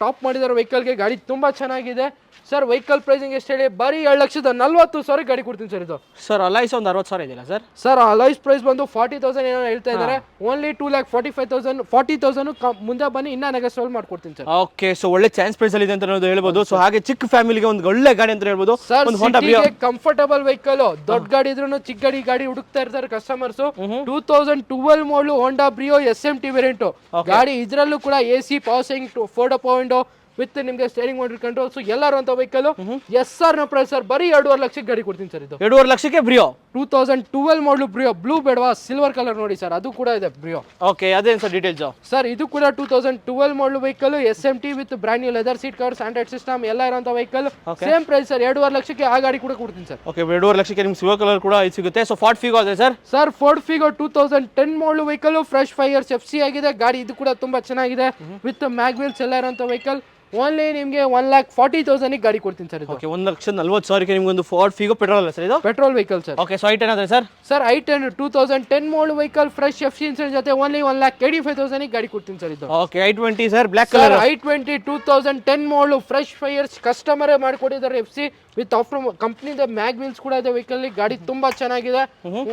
ಟಾಪ್ ಮಾಡಿದಾರೆ ವೆಹಿಕಲ್ಗೆ. ಗಾಡಿ ತುಂಬಾ ಚೆನ್ನಾಗಿದೆ ಸರ್. ವೆಹಿಕಲ್ ಪ್ರೈಸಿಂಗ್ ಎಷ್ಟು ಹೇಳಿ? ಬರೀ 2,40,000 ಗಾಡಿ ಕೊಡ್ತೀನಿ ಸರ್. ಇದು ಸರ್ ಅಲೈಸ್ ಒಂದು 60,000 ಇದೆಯಲ್ಲ ಸರ್? ಸರ್ ಅಲೈಸ್ ಪ್ರೈಸ್ ಬಂದು 40,000 ಏನೋ ಹೇಳ್ತಾ ಇದ್ದಾರೆ. ಓನ್ಲಿ 2,45,000 40,000 ಮುಂದೆ ಬನ್ನಿ, ಇನ್ನ ನೆಗೋಷಿಯೇಟ್ ಮಾಡ್ಕೊಡ್ತೀನಿ ಸರ್. ಓಕೆ ಸೊ ಒಳ್ಳೆ ಚಾನ್ಸ್ ಪ್ರೈಸ್ ಅಲ್ಲಿ ಇದೆ ಅಂತ ಹೇಳ್ಬೋದು. ಸೊ ಹಾಗೆ ಚಿಕ್ಕ ಫ್ಯಾಮಿಲಿಗೆ ಒಂದು ಒಳ್ಳೆ ಗಾಡಿ ಅಂತ ಹೇಳ್ಬೋದು. Sir comfortable vehicle. ದೊಡ್ಡ ಗಾಡಿ ಇದ್ರೂ ಚಿಕ್ಕ ಗಾಡಿ ಹುಡುಕ್ತಾ ಇರ್ತಾರೆ ಕಸ್ಟಮರ್ಸ್. 2012 ಮಾಡಲು ಹೋಂಡಾ ಬ್ರಿಯೋ SMT ವೇರಿಯಂಟ್ ಗಾಡಿ. ಇದರಲ್ಲೂ ಕೂಡ AC, power steering, 4 window with ನಿಮ್ಗೆ ಸ್ಟೇರಿಂಗ್ ಮೋಟರ್ ಕಂಟ್ರೋಲ್ಸ್ ಎಲ್ಲ ಇರುವಂತ ವೆಹಿಕಲ್. SR ನ ಪ್ರೈಸ್ ಸರ್ ಬರೀ 2,50,000 ಗಾಡಿ ಕೊಡ್ತೀನಿ ಸರ್. ಇದು 2,50,000ಕ್ಕೆ ಬ್ರಿಯೋ 2012 ಮಾಡಲು ಬ್ರಿಯೋ. ಬ್ಲೂ ಬೇಡವಾ? ಸಿಲ್ವರ್ ಕಲರ್ ನೋಡಿ ಸರ್, ಅದು ಕೂಡ ಇದೆ ಬ್ರಿಯೋ. ಓಕೆ ಅದೇನು ಸರ್ ಡೀಟೇಲ್ಸ್? ಸರ್ ಇದು ಕೂಡ 2012 ಮಾಡಲು vehicle. SMT with brand new leather seat covers, Android system ಎಲ್ಲ ಇರುವಂತ ವೆಹಿಕಲ್. ಸೇಮ್ ಪ್ರೈಸ್ ಸರ್, 2,50,000ಕ್ಕೆ ಆ ಗಾಡಿ ಕೂಡ ಕೊಡ್ತೀನಿ ಸರ್. ಓಕೆ 2,50,000ಕ್ಕೆ ನಿಮ್ಗೆ ಸಿಲ್ವರ್ ಕಲರ್ ಕೂಡ ಸಿಗುತ್ತೆ. ಸೊ ಫೋರ್ಡ್ ಫಿಗೋ ಇದೆ ಸರ್. ಸರ್ ಫೋರ್ಡ್ ಫಿಗೋ 2010 ಮಾಡಲು ವೆಹಿಕಲ್. ಫ್ರೆಶ್ 5 years FC ಆಗಿದೆ ಗಾಡಿ. ಇದು ಕೂಡ ತುಂಬಾ ಚೆನ್ನಾಗಿದೆ ವಿತ್ ಮ್ಯಾಗ್ ವೀಲ್ಸ್ ಎಲ್ಲ ಇರುವಂತ ವೆಹಿಕಲ್. ಓನ್ಲಿ ನಿಮಗೆ 1,40,000 ಗಾಡಿ ಕೊಡ್ತೀನಿ ಸರ್. ಓಕೆ 1,40,000ಕ್ಕೆ ನಿಮ್ಗೆ ಒಂದು ಫೋರ್ಡ್ ಫಿಗೋ ಪೆಟ್ರೋಲ್ ಅಲ್ಲ ಸರ್? ಇದು petrol vehicle sir. Okay so i10 ಅದೇ sir? Sir i10 2010 model vehicle. Fresh FC insurance ಜೊತೆ ಓನ್ಲಿ 1,85,000 ಗಾಡಿ ಕೊಡ್ತೀನಿ ಸರ್. ಇದು okay i20 sir, black colour. i20 2010 model fresh 5 years customer ಮಾಡಿಕೊಟ್ಟಿದ್ದಾರೆ FC ವಿತ್ ಆಫ್ಟರ್ ಕಂಪ್ನಿದ mag wheels ಕೂಡ ಇದೆ vehicle. ಗಾಡಿ ತುಂಬಾ ಚೆನ್ನಾಗಿದೆ.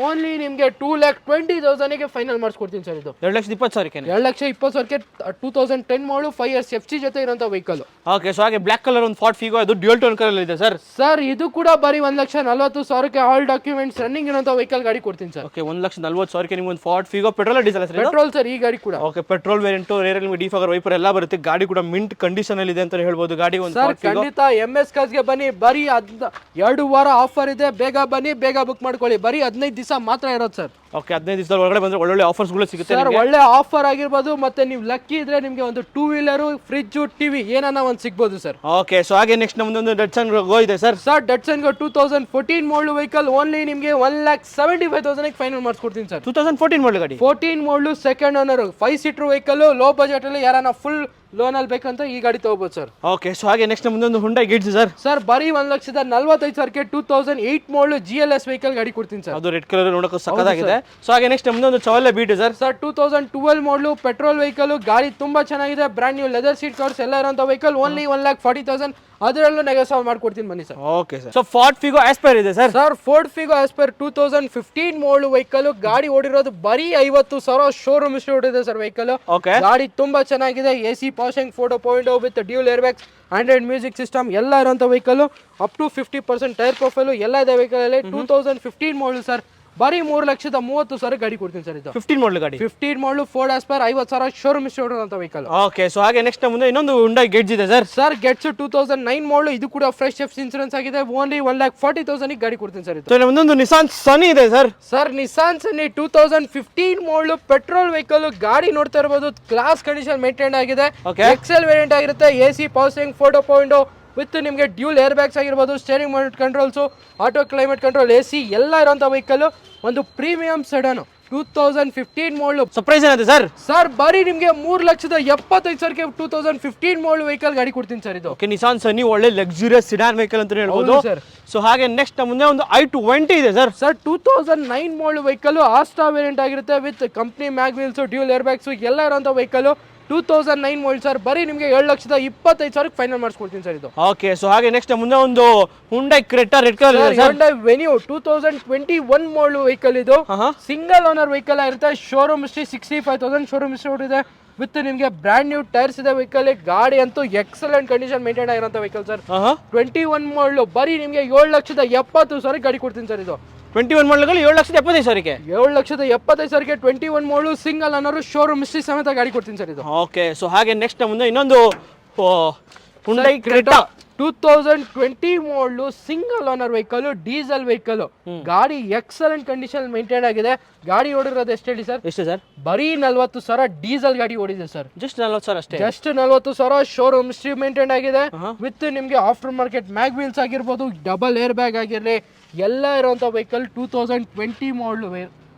ಓನ್ಲಿ ನಿಮಗೆ 2,20,000ಗೆ ಫೈನಲ್ ಮಾಡಿಸ್ಕೊಡ್ತೀನಿ ಸರ್. ಇದು 2,20,000ಕ್ಕೆ 2,20,000ಕ್ಕೆ 2010 ಮಾಡಲು 5 years FC ಜೊತೆ ಇರುವಂತ ವೆಹಿಕಲ್. ಓಕೆ ಸೊ ಹಾಗೆ ಬ್ಲಾಕ್ ಕಲರ್ ಒಂದು ಫೋರ್ಡ್ ಫಿಗೋ, ಅದು ಡ್ಯೂಯಲ್ ಟೋನ್ ಕಲರ್ ಇದೆ ಸರ್. ಸರ್ ಇದು ಕೂಡ ಬರೀ 1,40,000ಕ್ಕೆ ಆಲ್ ಡಾಕ್ಯುಮೆಂಟ್ಸ್ ರನ್ನಿಂಗ್ ಇರುವಂತ ವೆಹಿಕಲ್ ಗಾಡಿ ಕೊಡ್ತೀನಿ ಸರ್. ಓಕೆ 1,40,000ಕ್ಕೆ ನಿಮ್ಗೆ ಒಂದು Ford Figo petrol diesel sir? Petrol sir ಈ ಗಾಡಿ ಕೂಡ. ಓಕೆ ಪೆಟ್ರೋಲ್ ವೇರಿಯಂಟ್, ರೇರ್ ನಿಮಗೆ ಡಿಫಾಗರ್ ವೈಪರ್ ಎಲ್ಲ ಬರುತ್ತೆ. ಗಾಡಿ ಕೂಡ ಮಿಂಟ್ ಕಂಡೀಷನ್ ಅಲ್ಲಿ ಇದೆ ಅಂತ ಹೇಳ್ಬೋದು. ಗಾಡಿ ಒಂದು ಖಂಡಿತ MS ಕಾರ್ಸ್ಗೆ ಬನ್ನಿ, ಬರೀ 2 ವಾರ ಆಫರ್ ಇದೆ, ಬೇಗ ಬನ್ನಿ, ಬೇಗ ಬುಕ್ ಮಾಡ್ಕೊಳ್ಳಿ. ಬರೀ 15 ದಿವಸ ಮಾತ್ರ ಇರೋದು ಸರ್. ಓಕೆ, 15 ದಿವಸದ ಒಳಗಡೆ ಬಂದ್ರೆ ಒಳ್ಳೊಳ್ಳೆ ಆಫರ್ಸ್ಗಳು ಸಿಗುತ್ತೆ ಸರ್. ಒಳ್ಳೆ ಆಫರ್ ಆಗಿರ್ಬೋದು, ಮತ್ತೆ ನೀವು ಲಕ್ಕಿ ಇದ್ರೆ ನಿಮಗೆ ಒಂದು 2 ವೀಲರು, ಫ್ರಿಜ್, ಟಿವಿ ಏನನ್ನ ಒಂದು ಸಿಗ್ಬೋದು ಸರ್. ಓಕೆ, ಸೊ ಹಾಗೆ ನೆಕ್ಸ್ಟ್ ನಮ್ಮದೊಂದು ಡಟ್ಸನ್ ಗೋ ಇದೆ ಸರ್. ಸರ್ ಡಟ್ಸನ್ ಗೋ 2014 ಮಾಡಲ್ ವೆಹಿಕಲ್, ಓನ್ಲಿ ನಿಮಗೆ 1,75,000 ಫೈನಲ್ ಮಾಡಿಸ್ಕೊಡ್ತೀನಿ ಸರ್. 2014 ಮಾಡಲ್ ಗಾಡಿ, 14 ಮಾಡಲು, second owner, 5 seater vehicle, low budget ಅಲ್ಲಿ ಯಾರನ್ನ ಫುಲ್ ಲೋನ್ ಅಲ್ಲಿ ಬೇಕಂತ ಈ ಗಾಡಿ ತಗೋಬಹುದು ಸರ್. ಓಕೆ, ಸೊ ಹಾಗೆ ನೆಕ್ಸ್ಟ್ ನಮ್ಮದೊಂದು ಹುಂಡೈ ಗಿಡ್ಸ್ ಸರ್. ಸರ್ ಬರೀ 1,45,000 2008 ಮಾಡಲು GLS ವೆಹಿಕಲ್ ಗಾಡಿ ಕೊಡ್ತೀನಿ ಸರ್. ಅದು ರೆಡ್ ಕಲರ್ ನೋಡೋಕೆ ಸಕ್ಕತ್ತಾಗಿದೆ. ಸೊ ಹಾಗೆ ನೆಕ್ಸ್ಟ್ ನಮ್ಮದೊಂದು ಚವಲೆ ಬೀಟ್ ಸರ್. ಸರ್ 2012 ಮಾಡಲು, ಪೆಟ್ರೋಲ್ ವೆಹಿಕಲ್, ಗಾಡಿ ತುಂಬಾ ಚೆನ್ನಾಗಿದೆ, brand new leather seat covers ಎಲ್ಲ ಇರೋಂಥ ವೆಹಿಕಲ್, ಓನ್ಲಿ 1,40,000, ಅದರಲ್ಲೂ ನೆಗೋಸಿಯೇಟ್ ಮಾಡ್ಕೊಡ್ತೀನಿ ಬನ್ನಿ sir. Okay sir. So Ford Figo Aspire ಇದೆ sir. Sir Ford Figo Aspire 2015 model vehicle, ಗಾಡಿ ಓಡಿರೋದು ಬರೀ 50,000, ಶೋರೂಮ್ ಇಷ್ಟು ಓಡಿದೆ ಸರ್ ವೆಹಿಕಲ್. ಓಕೆ, ಗಾಡಿ ತುಂಬಾ ಚೆನ್ನಾಗಿದೆ, AC passing 4.0 with dual air bags, Android music system ಎಲ್ಲ ಇರೋಂಥ vehicle, up to 50% tyre profile ಎಲ್ಲ ಇದೆ ವೆಹಿಕಲ್ ಅಲ್ಲಿ. 2015 ಮಾಡಲು ಸರ್, ಬರೀ 3,30,000 ಗಾಡಿ ಕೊಡ್ತೀನಿ ಸರ್. ಇದು 15 ಮಾಡಲ್ ಗಾಡಿ, 15 ಮಾಡಲು ಫೋರ್ಡ್ ಆಸ್ಪೈರ್ 50,000 ಶೋರೂಮ್ ಇಷ್ಟು ಓಡಿರೋಂಥ ವೆಹಿಕಲ್. ಓಕೆ, ಸೊ ಹಾಗೆ ನೆಕ್ಸ್ಟ್ ಮುಂದೆ ಇನ್ನೊಂದು ಹುಂಡೈ ಗೆಟ್ಸ್ ಇದೆ ಸರ್. ಸರ್ ಗೆಟ್ಸ್ 2009 ಮಾಡಲು, ಇದು ಕೂಡ ಫ್ರೆಶ್ ಎಫ್ ಇನ್ಸೂರೆನ್ಸ್ ಆಗಿದೆ, ಓನ್ಲಿ 1,40,000 ಗಾಡಿ ಕೊಡ್ತೀನಿ ಸರ್. ಇದು ಸೊ ನಮ್ಮದೊಂದು ನಿಸಾನ್ ಸನಿ ಇದೆ ಸರ್. ಸರ್ ನಿಸಾನ್ ಸನ್ನಿ 2015 ಮಾಡಲು, ಪೆಟ್ರೋಲ್ ವೆಹಿಕಲ್, ಗಾಡಿ ನೋಡ್ತಾ ಇರಬಹುದು, ಕ್ಲಾಸ್ ಕಂಡೀಷನ್ ಮೇಂಟೈನ್ ಆಗಿದೆ, ಎಕ್ಸೆಲ್ ವೇರಿಯಂಟ್ ಆಗಿರುತ್ತೆ, AC ಪಾಸಿಂಗ್ 4.0 ವಿತ್ ನಿಮಗೆ ಡ್ಯೂಲ್ ಏರ್ ಬ್ಯಾಗ್ಸ್ ಆಗಿರ್ಬೋದು, steering monitor controls, auto climate control, AC ಎಲ್ಲ ಇರೋಂಥ ವೆಹಿಕಲ್, ಒಂದು ಪ್ರೀಮಿಯಂ ಸೆಡನ್ 2015 ಮಾಡಲು. ಸರ್ಪ್ರೈಸ್ ಏನಿದೆ ಸರ್? ಸರ್ ಬರೀ ನಿಮಗೆ 3,75,000 2015 ಮಾಡಲು ವೆಹಿಕಲ್ ಗಾಡಿ ಕೊಡ್ತೀನಿ ಸರ್. ಇದು ಓಕೆ, ನಿಸಾನ್ ಸನಿ ಒಳ್ಳೆ ಲಕ್ಸುರಿಯಸ್ ಸಿಡಾನ್ ವೆಹಿಕಲ್ ಅಂತ ಹೇಳ್ಬೋದು ಸರ್. ಸೊ ಹಾಗೆ ನೆಕ್ಸ್ಟ್ ಮುಂದೆ ಒಂದು i20 ಇದೆ ಸರ್. ಸರ್ 2009 ಮಾಡಲು ವೆಹಿಕಲ್, ಆಸ್ಟಾ ವೇರಿಯಂಟ್ ಆಗಿರುತ್ತೆ, with company mag wheels, dual air bags ಎಲ್ಲ ಇರೋಂಥ ವೆಹಿಕಲ್, 2009 ಮಾಡಲ್ ಸರ್. ಬರೀ ನಿಮಗೆ 7,25,000 ಫೈನಲ್ ಮಾಡಿಸ್ಕೊಡ್ತೀನಿ ಸರ್. ಇದು ಓಕೆ, ಸೊ ಹಾಗೆ ನೆಕ್ಸ್ಟ್ ಮುಂದೆ ಒಂದು ಹುಂಡೈ ಕ್ರೆಟಾ ರೆಡ್ ಕಲರ್ ಇದೆ ಸರ್. ಹುಂಡೈ ವೆನ್ಯೂ 2021 ಮಾಡಲ್ ವೆಹಿಕಲ್, ಇದು ಸಿಂಗಲ್ ಓನರ್ ವೆಹಿಕಲ್ ಆಗಿರುತ್ತೆ, ಶೋರೂಮ್ ಹಿಸ್ಟ್ರಿ 65,000 ಶೋರೂಮ್ ಹಿಸ್ಟ್ರಿ ಇದೆ, ವಿತ್ ನಿಮಗೆ ಬ್ರಾಂಡ್ ನ್ಯೂ ಟೈರ್ಸ್ ಇದೆ ವೆಹಿಕಲ್. ಗಾಡಿ ಅಂತೂ ಎಕ್ಸಲೆಂಟ್ ಕಂಡೀಷನ್ ಮೇಂಟೈನ್ ಆಗಿರೋಂಥ ವೆಹಿಕಲ್ ಸರ್. 21 ಮಾಡಲು, ಬರೀ ನಿಮಗೆ 7,70,000 ಗಾಡಿ ಕೊಡ್ತೀನಿ ಸರ್. ಇದು 21 ಮಾಡಲ್ಗಳು 7,75,000 7,75,000 21 ಮಾಡಲು, ಸಿಂಗಲ್ ಅನ್ನೋರು, ಶೋರೂಮ್ ಹಿಸ್ಟ್ರಿ ಸಮೇತ ಗಾಡಿ ಕೊಡ್ತೀನಿ ಸರ್. ಇದು ಓಕೆ, ಸೊ ಹಾಗೆ ನೆಕ್ಸ್ಟ್ ಮುಂದೆ ಇನ್ನೊಂದು ಹುಂಡೈ ಕ್ರೆಟಾ 2020 ಮಾಡಲು, single owner vehicle, diesel vehicle, ಗಾಡಿ ಎಕ್ಸಲೆಂಟ್ ಕಂಡೀಷನ್ ಮೇಂಟೈನ್ ಆಗಿದೆ. ಗಾಡಿ ಓಡಿರೋದು ಎಷ್ಟು ಹೇಳಿ ಸರ್? ಎಷ್ಟು ಸರ್? ಬರೀ 40,000 ಡೀಸೆಲ್ ಗಾಡಿ ಓಡಿದೆ ಸರ್. ಜಸ್ಟ್ 40,000 ಅಷ್ಟೇ. ಜಸ್ಟ್ 40,000 ಶೋರೂಮ್ ಹಿಸ್ಟ್ರಿ ಮೇಂಟೈನ್ ಆಗಿದೆ, ವಿತ್ ನಿಮಗೆ ಆಫ್ಟರ್ ಮಾರ್ಕೆಟ್ ಮ್ಯಾಗ್ ವೀಲ್ಸ್ ಆಗಿರ್ಬೋದು, ಡಬಲ್ ಏರ್ ಬ್ಯಾಗ್ ಆಗಿರಲಿ, ಎಲ್ಲ ಇರುವಂತ ವೆಹಿಕಲ್ 2020 ಮಾಡಲು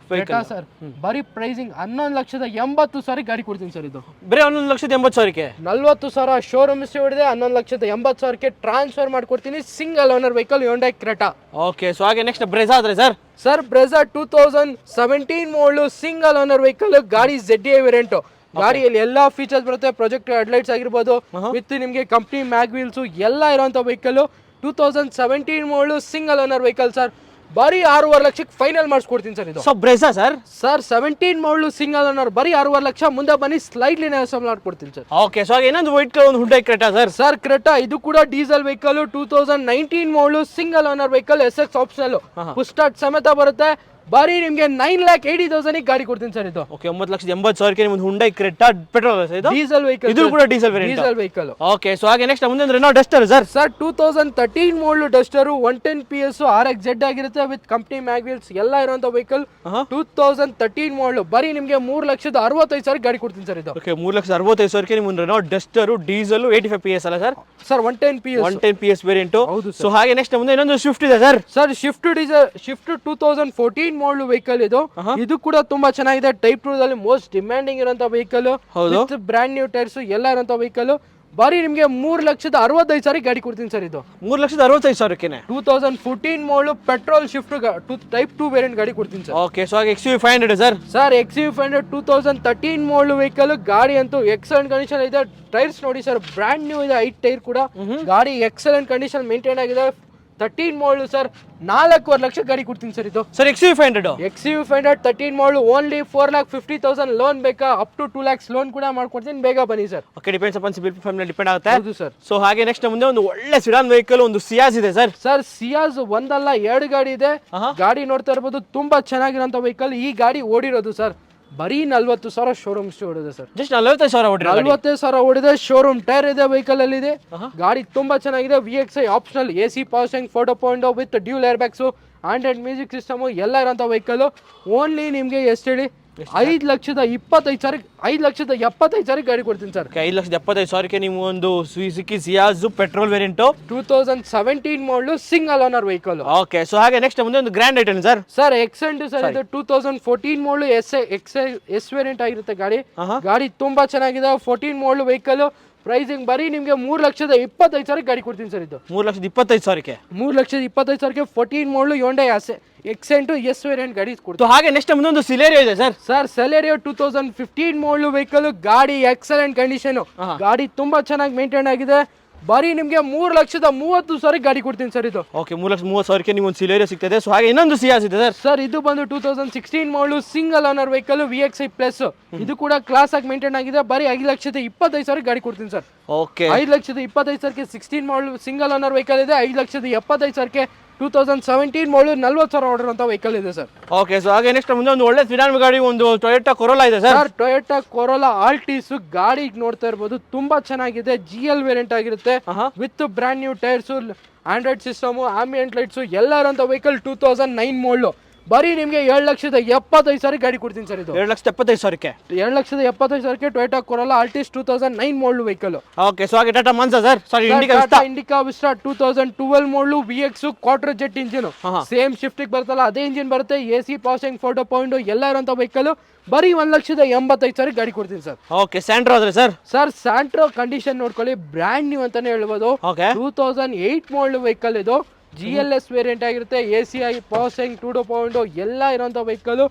ಸರ್. ಬರೀ ಪ್ರೈಸಿಂಗ್ 11,80,000 ಗಾಡಿ ಕೊಡ್ತೀನಿ ಸರ್. ಇದು ಬರೀ 11,80,000 40,000 ಶೋರೂಮ್ ಹಿಸ್ಟ್ರಿ ಹೊಡಿದೆ, 11,80,000 ಟ್ರಾನ್ಸ್ಫರ್ ಮಾಡ್ಕೊಡ್ತೀನಿ, single owner vehicle, Hyundai Creta. Okay, so ಹಾಗೆ ನೆಕ್ಸ್ಟ್ ಬ್ರೆಜಾ ಆದ್ರೆ ಸರ್. ಸರ್ ಬ್ರೆಜಾ 2017 ಮಾಡಲು, ಸಿಂಗಲ್ ಓನರ್ ವೆಹಿಕಲ್, ಗಾಡಿ ZDI ವೇರಿಯಂಟ್, ಗಾಡಿಯಲ್ಲಿ ಎಲ್ಲಾ ಫೀಚರ್ಸ್ ಬರುತ್ತೆ, ಪ್ರೊಜೆಕ್ಟ್ ಹೆಡ್ಲೈಟ್ಸ್ ಆಗಿರ್ಬೋದು, ವಿತ್ ನಿಮಗೆ ಕಂಪ್ನಿ ಮ್ಯಾಗ್ ವೀಲ್ಸ್ ಎಲ್ಲ ಇರುವಂತ ವೆಹಿಕಲ್, 2017 ಮಾಡಲು, ಸಿಂಗಲ್ ಓನರ್ ವೆಹಿಕಲ್ ಸರ್. ಬರೀ 6.5 ಲಕ್ಷಕ್ಕೆ ಫೈನಲ್ ಮಾಡಿಸ್ಕೊಡ್ತೀನಿ ಸರ್. ಇದು ಬ್ರೆಜಾ ಸರ್. ಸರ್ 17 ಮಾಡಲು, ಸಿಂಗಲ್ ಓನರ್, ಬರೀ 6.5 ಲಕ್ಷ, ಮುಂದೆ ಬನ್ನಿ ಸ್ಲೈಟ್ಲಿ ನೆಗೋಸಿಯೇಟ್ ಮಾಡ್ಕೊಡ್ತೀನಿ ಸರ್. ಓಕೆ, ಸೊ ಹಾಗೆ ಇನ್ನೊಂದು ವೈಟ್ ಕಲರ್ ಒಂದು Hyundai Creta sir. Sir Creta, ಇದು ಕೂಡ ಡೀಸೆಲ್ ವೆಹಿಕಲ್, 2019 ಮಾಡಲು, single owner vehicle, SX optional, push start ಸಮೇತ ಬರುತ್ತೆ, ಬರೀ ನಿಮಗೆ 9,80,000 ಗಾಡಿ ಕೊಡ್ತೀನಿ ಸರ್. ಇದು ಓಕೆ, 9,80,000 ಒಂದು ಹುಂಡೈ ಕ್ರೆಟಾ ಪೆಟ್ರೋಲ್ ಇದು ಡೀಸೆಲ್ ವೆಹಿಕಲ್, ಇದು ಕೂಡ ಡೀಸೆಲ್ ವೆಹಿಕಲ್. ಓಕೆ, ಸೊ ಹಾಗೆ ನೆಕ್ಸ್ಟ್ ಮುಂದೆ ರೆನೋ ಡಸ್ಟರ್ ಸರ್. ಸರ್ 2013 ಮಾಡಲು ಡಸ್ಟರ್, 110 PS RXZ ಆಗಿರುತ್ತೆ, ವಿತ್ ಕಂಪ್ನಿ ಮ್ಯಾಗ್ ವೀಲ್ಸ್ ಎಲ್ಲ ಇರುವಂತ ವೆಹಿಕಲ್, 2013 ಮಾಡಲು, ಬರೀ ನಿಮಗೆ 3,65,000 ಗಾಡಿ ಕೊಡ್ತೀನಿ ಸರ್. ಇದು ಓಕೆ, 3,65,000 ನಿಮ್ಗೆ ರೆನೋ ಡಸ್ಟರ್ ಡೀಸೆಲ್ 85 PS ಅಲ್ಲ sir? Sir 110 PS variant. So ಹಾಗೆ ನೆಕ್ಸ್ಟ್ ಮುಂದೆ ಇನ್ನೊಂದು ಸ್ವಿಫ್ಟ್ ಇದೆ sir. Sir shift diesel, shift 2014 ಮಾಡಲು ವೆಹಿಕಲ್, ಇದು ಕೂಡ ತುಂಬಾ ಚೆನ್ನಾಗಿದೆ, ಟೈಪ್ 2 ದಲ್ಲಿ ಮೋಸ್ಟ್ ಡಿಮ್ಯಾಂಡಿಂಗ್ ಇರುವಂತ vehicle, with brand new tyres ಎಲ್ಲ ಇರುವಂತ ವೆಹಿಕಲ್, ಬರೀ ನಿಮಗೆ 3,65,000 ಗಾಡಿ ಕೊಡ್ತೀನಿ ಸರ್. ಇದು 3,65,000 2014 ಮಾಡಲು, ಪೆಟ್ರೋಲ್ ಶಿಫ್ಟ್ ಟೈಪ್ 2 ವೇರಿಯಂಟ್ ಗಾಡಿ ಕೊಡ್ತೀನಿ ಸರ್. ಓಕೆ, ಸೊ ಹಾಗೆ XUV500 ಸರ್. ಸರ್ XUV500 2013 ಮಾಡಲು ವೆಹಿಕಲ್, ಗಾಡಿ ಅಂತೂ ಎಕ್ಸಲೆಂಟ್ ಕಂಡೀಷನ್ ಇದೆ, ಟೈರ್ಸ್ ನೋಡಿ ಸರ್, ಬ್ರಾಂಡ್ ನ್ಯೂ ಇದೆ, 8 ಟೈರ್ ಕೂಡ, ಗಾಡಿ ಎಕ್ಸಲೆಂಟ್ ಕಂಡೀಷನ್ ಮೇಂಟೈನ್ ಆಗಿದೆ, 13 ಮಾಡಲು ಸರ್, 4.25 ಲಕ್ಷ ಗಾಡಿ ಕೊಡ್ತೀನಿ ಸರ್. ಇದು ಸರ್ XUV500 13 ಮಾಡಲು, ಓನ್ಲಿ 4,50,000 ಲೋನ್ ಬೇಕಾ, ಅಪ್ ಟು 2 lakhs ಲೋನ್ ಕೂಡ ಮಾಡ್ಕೊಡ್ತೀನಿ, ಬೇಗ ಬನ್ನಿ sir. Okay, depends upon CIBIL profile ಮೇಲೆ ಡಿಪೆಂಡ್ ಆಗುತ್ತೆ. ಹೌದು ಸರ್. ಸೊ ಹಾಗೆ ನೆಕ್ಸ್ಟ್ ಮುಂದೆ ಒಂದು ಒಳ್ಳೆ ಸಿಡಾನ್ ವೆಹಿಕಲ್, ಒಂದು ಸಿಯಾಜ್ ಇದೆ ಸರ್. ಸರ್ ಸಿಯಾಜ್ ಒಂದಲ್ಲ 2 ಗಾಡಿ ಇದೆ, ಗಾಡಿ ನೋಡ್ತಾ ಇರಬಹುದು, ತುಂಬಾ ಚೆನ್ನಾಗಿರೋಂತ ವೆಹಿಕಲ್. ಈ ಗಾಡಿ ಓಡಿರೋದು ಸರ್ ಬರೀ 40,000 ಶೋರೂಮ್ ಹೊಡಿದೆ ಸರ್. ಜಸ್ಟ್ 45,000 ಹೊಡ್ರಿ. 45,000 ಹೊಡಿದೆ. ಶೋರೂಮ್ ಟೈರ್ ಇದೆ ವೆಹಿಕಲ್ ಅಲ್ಲಿ ಇದೆ. ಗಾಡಿ ತುಂಬಾ ಚೆನ್ನಾಗಿದೆ. VXI optional AC power steering 4.0 with dual air bags, Android music system ಎಲ್ಲ ಇರೋಂಥ ವೆಹಿಕಲ್. ಓನ್ಲಿ ನಿಮಗೆ ಎಷ್ಟು ಹೇಳಿ 5,25,000, 5,75,000 ಗಾಡಿ ಕೊಡ್ತೀನಿ ಸರ್. 5,75,000 ನೀವು ಒಂದು ಸುಜುಕಿ ಸಿಯಾಜ್ ಪೆಟ್ರೋಲ್ ವೇರಿಯಂಟ್ 2017 ಮಾಡಲು single owner vehicle. Okay, so ಹಾಗೆ ನೆಕ್ಸ್ಟ್ ಮುಂದೆ ಒಂದು grand item sir. Sir Accent sir, ಇದು 2014 ಮಾಡಲು ಎಸ್ ವೇರಿಯಂಟ್ ಆಗಿರುತ್ತೆ ಗಾಡಿ. ಗಾಡಿ ತುಂಬಾ ಚೆನ್ನಾಗಿದೆ. 14 ಮಾಡಲು ವೆಹಿಕಲ್. ಪ್ರೈಸಿಂಗ್ ಬರೀ ನಿಮಗೆ 3,25,000 ಗಾಡಿ ಕೊಡ್ತೀನಿ ಸರ್. ಇದು 3,25,000. 3,25,000 14 ಮಾಡಲು Hyundai ಎಕ್ಸೆಂಟ್ ಎಸ್ ವೇರಿಯಂಟ್ ಗಾಡಿ ಕೊಡ್ತೀನಿ. ಹಾಗೆ ನೆಕ್ಸ್ಟ್ ಮುಂದೆ ಒಂದು ಸಿಲೆರಿಯೋ ಇದೆ sir. Sir Celerio 2015 model vehicle. ಗಾಡಿ ಎಕ್ಸಲೆಂಟ್ ಕಂಡೀಷನ್. ಗಾಡಿ ತುಂಬಾ ಚೆನ್ನಾಗಿ ಮೇಂಟೈನ್ ಆಗಿದೆ. ಬರೀ ನಿಮಗೆ 3,30,000 ಗಾಡಿ ಕೊಡ್ತೀನಿ ಸರ್. ಇದು ಓಕೆ, 3,30,000 ನೀವು ಒಂದು ಸಿಲೆರಿಯೋ ಸಿಗ್ತದೆ. ಸೊ ಹಾಗೆ ಇನ್ನೊಂದು ಸಿಯಾಜ್ ಇದೆ ಸರ್. ಸರ್ ಇದು ಬಂದು 2016 ಮಾಡಲು single owner vehicle VXI plus. ಇದು ಕೂಡ ಕ್ಲಾಸ್ ಆಗಿ ಮೇಂಟೈನ್ ಆಗಿದೆ. ಬರೀ 5,25,000 ಗಾಡಿ ಕೊಡ್ತೀನಿ ಸರ್. ಓಕೆ, 5,25,000 16 ಮಾಡಲು ಸಿಂಗಲ್ ಓನರ್ ವೆಹಿಕಲ್ ಇದೆ. 5,75,000 2017 ಮಾಡಲು 40,000 ಆರ್ಡರ್ ಅಂತ ವೆಹಿಕಲ್ ಇದೆ ಸರ್. ಓಕೆ, ಸೊ ಹಾಗೆ ನೆಕ್ಸ್ಟ್ ಮುಂದೆ ಒಂದು ಒಳ್ಳೆ ಸಿಡಾನ್ ಗಾಡಿ, ಒಂದು ಟೊಯೋಟಾ ಕೊರೋಲಾ ಇದೆ sir. Sir Toyota corolla Altis ಗಾಡಿ ನೋಡ್ತಾ ಇರ್ಬೋದು, ತುಂಬಾ ಚೆನ್ನಾಗಿದೆ. GL ವೇರಿಯಂಟ್ ಆಗಿರುತ್ತೆ with brand new tyres, Android system, ambient lights ಎಲ್ಲ ಇರೋಂಥ ವೆಹಿಕಲ್. 2009 ಮಾಡಲು. ಬರೀ ನಿಮಗೆ 7,75,000 ಗಾಡಿ ಕೊಡ್ತೀನಿ ಸರ್. ಇದು 7,75,000. 7,75,000 ಟೊಯೋಟಾ ಕೊರೋಲಾ ಆಲ್ಟಿಸ್ 2009 ಮಾಡಲು ವೆಹಿಕಲ್. ಓಕೆ, ಸೊ ಹಾಗೆ Tata Manza sir. Sorry, Indica Vista 2012 model VX Quadrajet engine. Same ಶಿಫ್ಟಿಗೆ ಬರ್ತಲ್ಲ ಅದೇ ಇಂಜಿನ್ ಬರುತ್ತೆ. AC ಪವರ್ ಸ್ಟೇರಿಂಗ್ 4.0 ಎಲ್ಲ ಇರೋಂಥ ವೆಹಿಕಲ್. ಬರೀ 1,85,000 ಗಾಡಿ ಕೊಡ್ತೀನಿ ಸರ್. ಓಕೆ, ಸ್ಯಾಂಟ್ರೋ ಆದ್ರೆ ಸರ್. ಸರ್ ಸ್ಯಾಂಟ್ರೋ ಕಂಡೀಷನ್ ನೋಡ್ಕೊಳ್ಳಿ, ಬ್ರ್ಯಾಂಡ್ ನ್ಯೂ ಅಂತಾನೆ ಹೇಳ್ಬೋದು. 2008 ಮಾಡಲು ವೆಹಿಕಲ್. ಇದು GLS ವೇರಿಯಂಟ್ ಆಗಿರುತ್ತೆ. ACI ಪವರ್ ಸ್ಟೇರಿಂಗ್ 2.0 ಎಲ್ಲ ಇರೋಂಥ vehicle.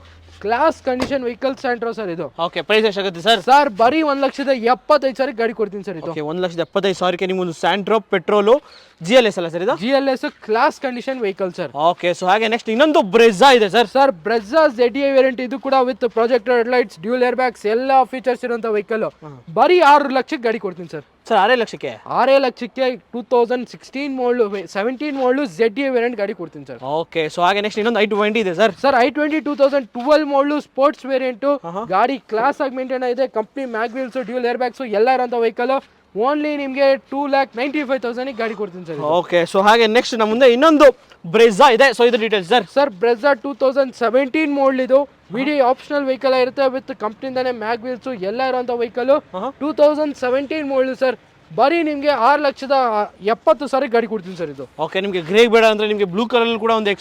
Class condition vehicle Santro sir. ಇದು ಓಕೆ, ಪ್ರೈಸ್ ಎಷ್ಟಾಗುತ್ತೆ ಸರ್? ಸರ್ ಬರೀ 1,75,000 ಗಾಡಿ ಕೊಡ್ತೀನಿ ಸರ್. ಇದು 1,75,000 ನೀವು ಒಂದು ಸ್ಯಾಂಟ್ರೋ ಪೆಟ್ರೋಲು GLS ಅಲ್ಲ ಸರ್? ಇದು GLS class condition vehicle sir. Okay, so ಹಾಗೆ ನೆಕ್ಸ್ಟ್ ಇನ್ನೊಂದು ಬ್ರೆಜಾ ಇದೆ sir. Sir Brezza ZDI variant. ಇದು ಕೂಡ with projector headlights, dual air bags ಎಲ್ಲ ಫೀಚರ್ಸ್ ಇರುವಂತ ವೆಹಿಕಲ್. ಬರೀ 6,00,000 ಗಾಡಿ ಕೊಡ್ತೀನಿ ಸರ್. ಸರ್ 6,00,000? 6,00,000 2016 ಮಾಡಲು 17 ಮಾಡಲು ZDI ವೇರಿಯಂಟ್ ಗಾಡಿ ಕೊಡ್ತೀನಿ ಸರ್. ಓಕೆ, ಸೊ ಹಾಗೆ ನೆಕ್ಸ್ಟ್ ಇನ್ನೊಂದು i20 ಇದೆ ಸರ್. ಸರ್ i20 2012 ಮಾಡಲು ಸ್ಪೋರ್ಟ್ಸ್ ವೇರಿಯಂಟ್. ಗಾಡಿ ಕ್ಲಾಸ್ ಆಗಿ ಮೇಂಟೈನ್ ಆಗಿದೆ. ಕಂಪ್ನಿ ಮ್ಯಾಗ್ವೀಲ್ಸ್, ಡ್ಯೂಲ್ ಏರ್ ಬ್ಯಾಗ್ಸ್ ಎಲ್ಲ ಇರೋಂಥ ವೆಹಿಕಲ್. ಓನ್ಲಿ ನಿಮಗೆ 2,95,000 ಗಾಡಿ ಕೊಡ್ತೀನಿ ಸರ್. ಓಕೆ, ಸೊ ಹಾಗೆ ನೆಕ್ಸ್ಟ್ ನಮ್ಮ ಮುಂದೆ ಇನ್ನೊಂದು ಬ್ರೆಜಾ ಇದೆ. ಸೊ ಇದು details sir. Sir Brezza 2017 model. ಇದು VDI ಆಪ್ಷನಲ್ ವೆಹಿಕಲ್ ಇರುತ್ತೆ ವಿತ್ ಕಂಪ್ನಿಯಿಂದಾನೆ ಮ್ಯಾಗ್ವೀಲ್ಸ್ ಎಲ್ಲ ಇರೋಂಥ ವೆಹಿಕಲ್. 2017 model sir. ಬರೀ ನಿಮಗೆ 6,70,000 ಗಾಡಿ ಕೊಡ್ತೀನಿ ಸರ್. ಇದು ಓಕೆ, ನಿಮಗೆ ಗ್ರೇ ಬೇಡ ಅಂದ್ರೆ ನಿಮಗೆ ಬ್ಲೂ ಕಲರ್ ಕೂಡ ಒಂದು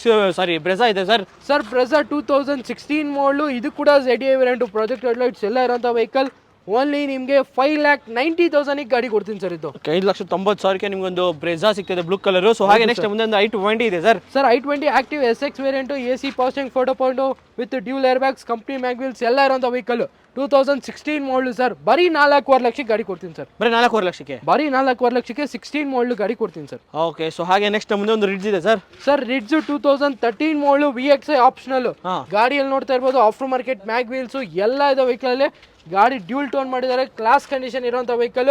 ಬ್ರೆಜಾ ಇದೆ ಸರ್. ಸರ್ ಬ್ರೆಜಾ 2016 ಮಾಡಲು. ಇದು ಕೂಡ ZDI ವೇರಿಯಂಟ್, ಪ್ರೊಜೆಕ್ಟ್ ಹೆಡ್ಲೈಟ್ಸ್ ಎಲ್ಲ ಇರೋಂಥ ವೆಹಿಕಲ್. ಓನ್ಲಿ ನಿಮಗೆ 5,90,000 ಗಾಡಿ ಕೊಡ್ತೀನಿ ಸರ್. ಇದು 5,90,000 ನಿಮ್ಗೆ ಒಂದು ಬ್ರೆಜಾ ಸಿಗ್ತದೆ ಬ್ಲೂ ಕಲರ್. ಸೊ ಹಾಗೆ ನೆಕ್ಸ್ಟ್ ಮುಂದೆ ಒಂದು i20 ಇದೆ sir. Sir i20 active SX variant, AC power steering 4.0 with dual air bags, company mag wheels ಎಲ್ಲ ಇರೋಂಥ ವೆಹಿಕಲ್. 2016 ಮಾಡಲು ಸರ್. ಬರೀ 4,25,000 ಗಾಡಿ ಕೊಡ್ತೀನಿ ಸರ್. ಬರೀ 4,25,000? ಬರೀ 4,25,000 16 ಮಾಡಲು ಗಾಡಿ ಕೊಡ್ತೀನಿ ಸರ್. ಓಕೆ, ಸೊ ಹಾಗೆ ನೆಕ್ಸ್ಟ್ ಮುಂದೆ ಒಂದು ರಿಡ್ಜ್ ಇದೆ ಸರ್. ಸರ್ ರಿಡ್ಜ್ 2013 ಮಾಡಲು VXI ಆಪ್ಷನಲ್. ಗಾಡಿಯಲ್ಲಿ ನೋಡ್ತಾ ಇರ್ಬೋದು ಆಫ್ಟರ್ ಮಾರ್ಕೆಟ್ ಮ್ಯಾಗ್ವೀಲ್ಸ್ ಎಲ್ಲ ಇದೆ ವೆಹಿಕಲ್ ಅಲ್ಲಿ. ಗಾಡಿ ಡ್ಯೂಲ್ ಟೋನ್ ಮಾಡಿದ್ದಾರೆ. ಕ್ಲಾಸ್ ಕಂಡೀಷನ್ ಇರುವಂತ ವೆಹಿಕಲ್.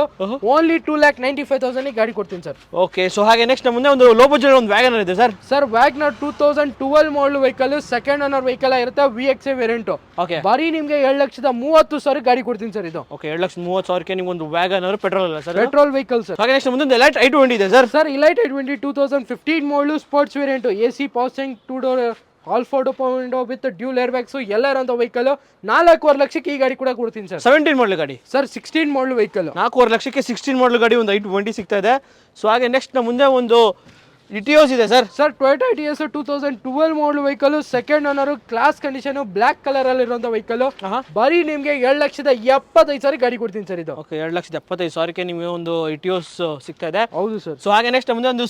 ಓನ್ಲಿ 2,95,000 ಗಾಡಿ ಕೊಡ್ತೀನಿ ಸರ್. ಓಕೆ, ಸೊ ಹಾಗೆ ನೆಕ್ಸ್ಟ್ ಮುಂದೆ ಒಂದು ಲೋ ಬಜೆಟ್ ಒಂದು ವ್ಯಾಗನರ್ ಇದೆ sir. Sir Wagon R 2012 model vehicle. Second owner vehicle ಇರುತ್ತೆ. VXI variant. ಓಕೆ, ಬರೀ ನಿಮಗೆ 7,30,000 ಗಾಡಿ ಕೊಡ್ತೀನಿ ಸರ್. ಇದು ಓಕೆ, 7,30,000 ನಿಮ್ಗೆ ಒಂದು ವ್ಯಾಗನರ್ ಪೆಟ್ರೋಲ್ ಅಲ್ಲ ಸರ್? Petrol vehicle sir. ಹಾಗೆ ನೆಕ್ಸ್ಟ್ ಮುಂದೆ ಒಂದು ಎಲೈಟ್ i20 ಇದೆ ಸರ್. ಸರ್ ಎಲೈಟ್ i20 2015 ಮಾಡಲು sports variant. AC power steering 2 door all 4.0 with dual air bags ಎಲ್ಲ ಇರೋಂಥ ವೆಹಿಕಲ್. 4,25,000 ಈ ಗಾಡಿ ಕೂಡ ಕೊಡ್ತೀನಿ ಸರ್. 17 ಮಾಡಲ್ ಗಾಡಿ ಸರ್. 16 ಮಾಡಲ್ ವೆಹಿಕಲ್. 4,25,000 16 ಮಾಡಲ್ ಗಾಡಿ ಒಂದು i20 ಸಿಗ್ತಾ ಇದೆ. ಸೊ ಹಾಗೆ ನೆಕ್ಸ್ಟ್ ನಮ್ಮ ಮುಂದೆ ಒಂದು ಇಟಿಯೋಸ್ ಇದೆ sir. Sir Toyota Etios 2012 model vehicle. Second owner, class condition, black colour ಅಲ್ಲಿ ಇರುವಂತ ವೆಹಿಕಲ್. ಬರೀ ನಿಮಗೆ 7,75,000 ಗಾಡಿ ಕೊಡ್ತೀನಿ ಸರ್. ಇದು ಓಕೆ, 7,75,000 ನಿಮಗೆ ಒಂದು ಇಟಿಯೋಸ್ ಸಿಗ್ತಾ ಇದೆ. ಹೌದು ಸರ್. ಸೊ ಹಾಗೆ ನೆಕ್ಸ್ಟ್ ಮುಂದೆ ಒಂದು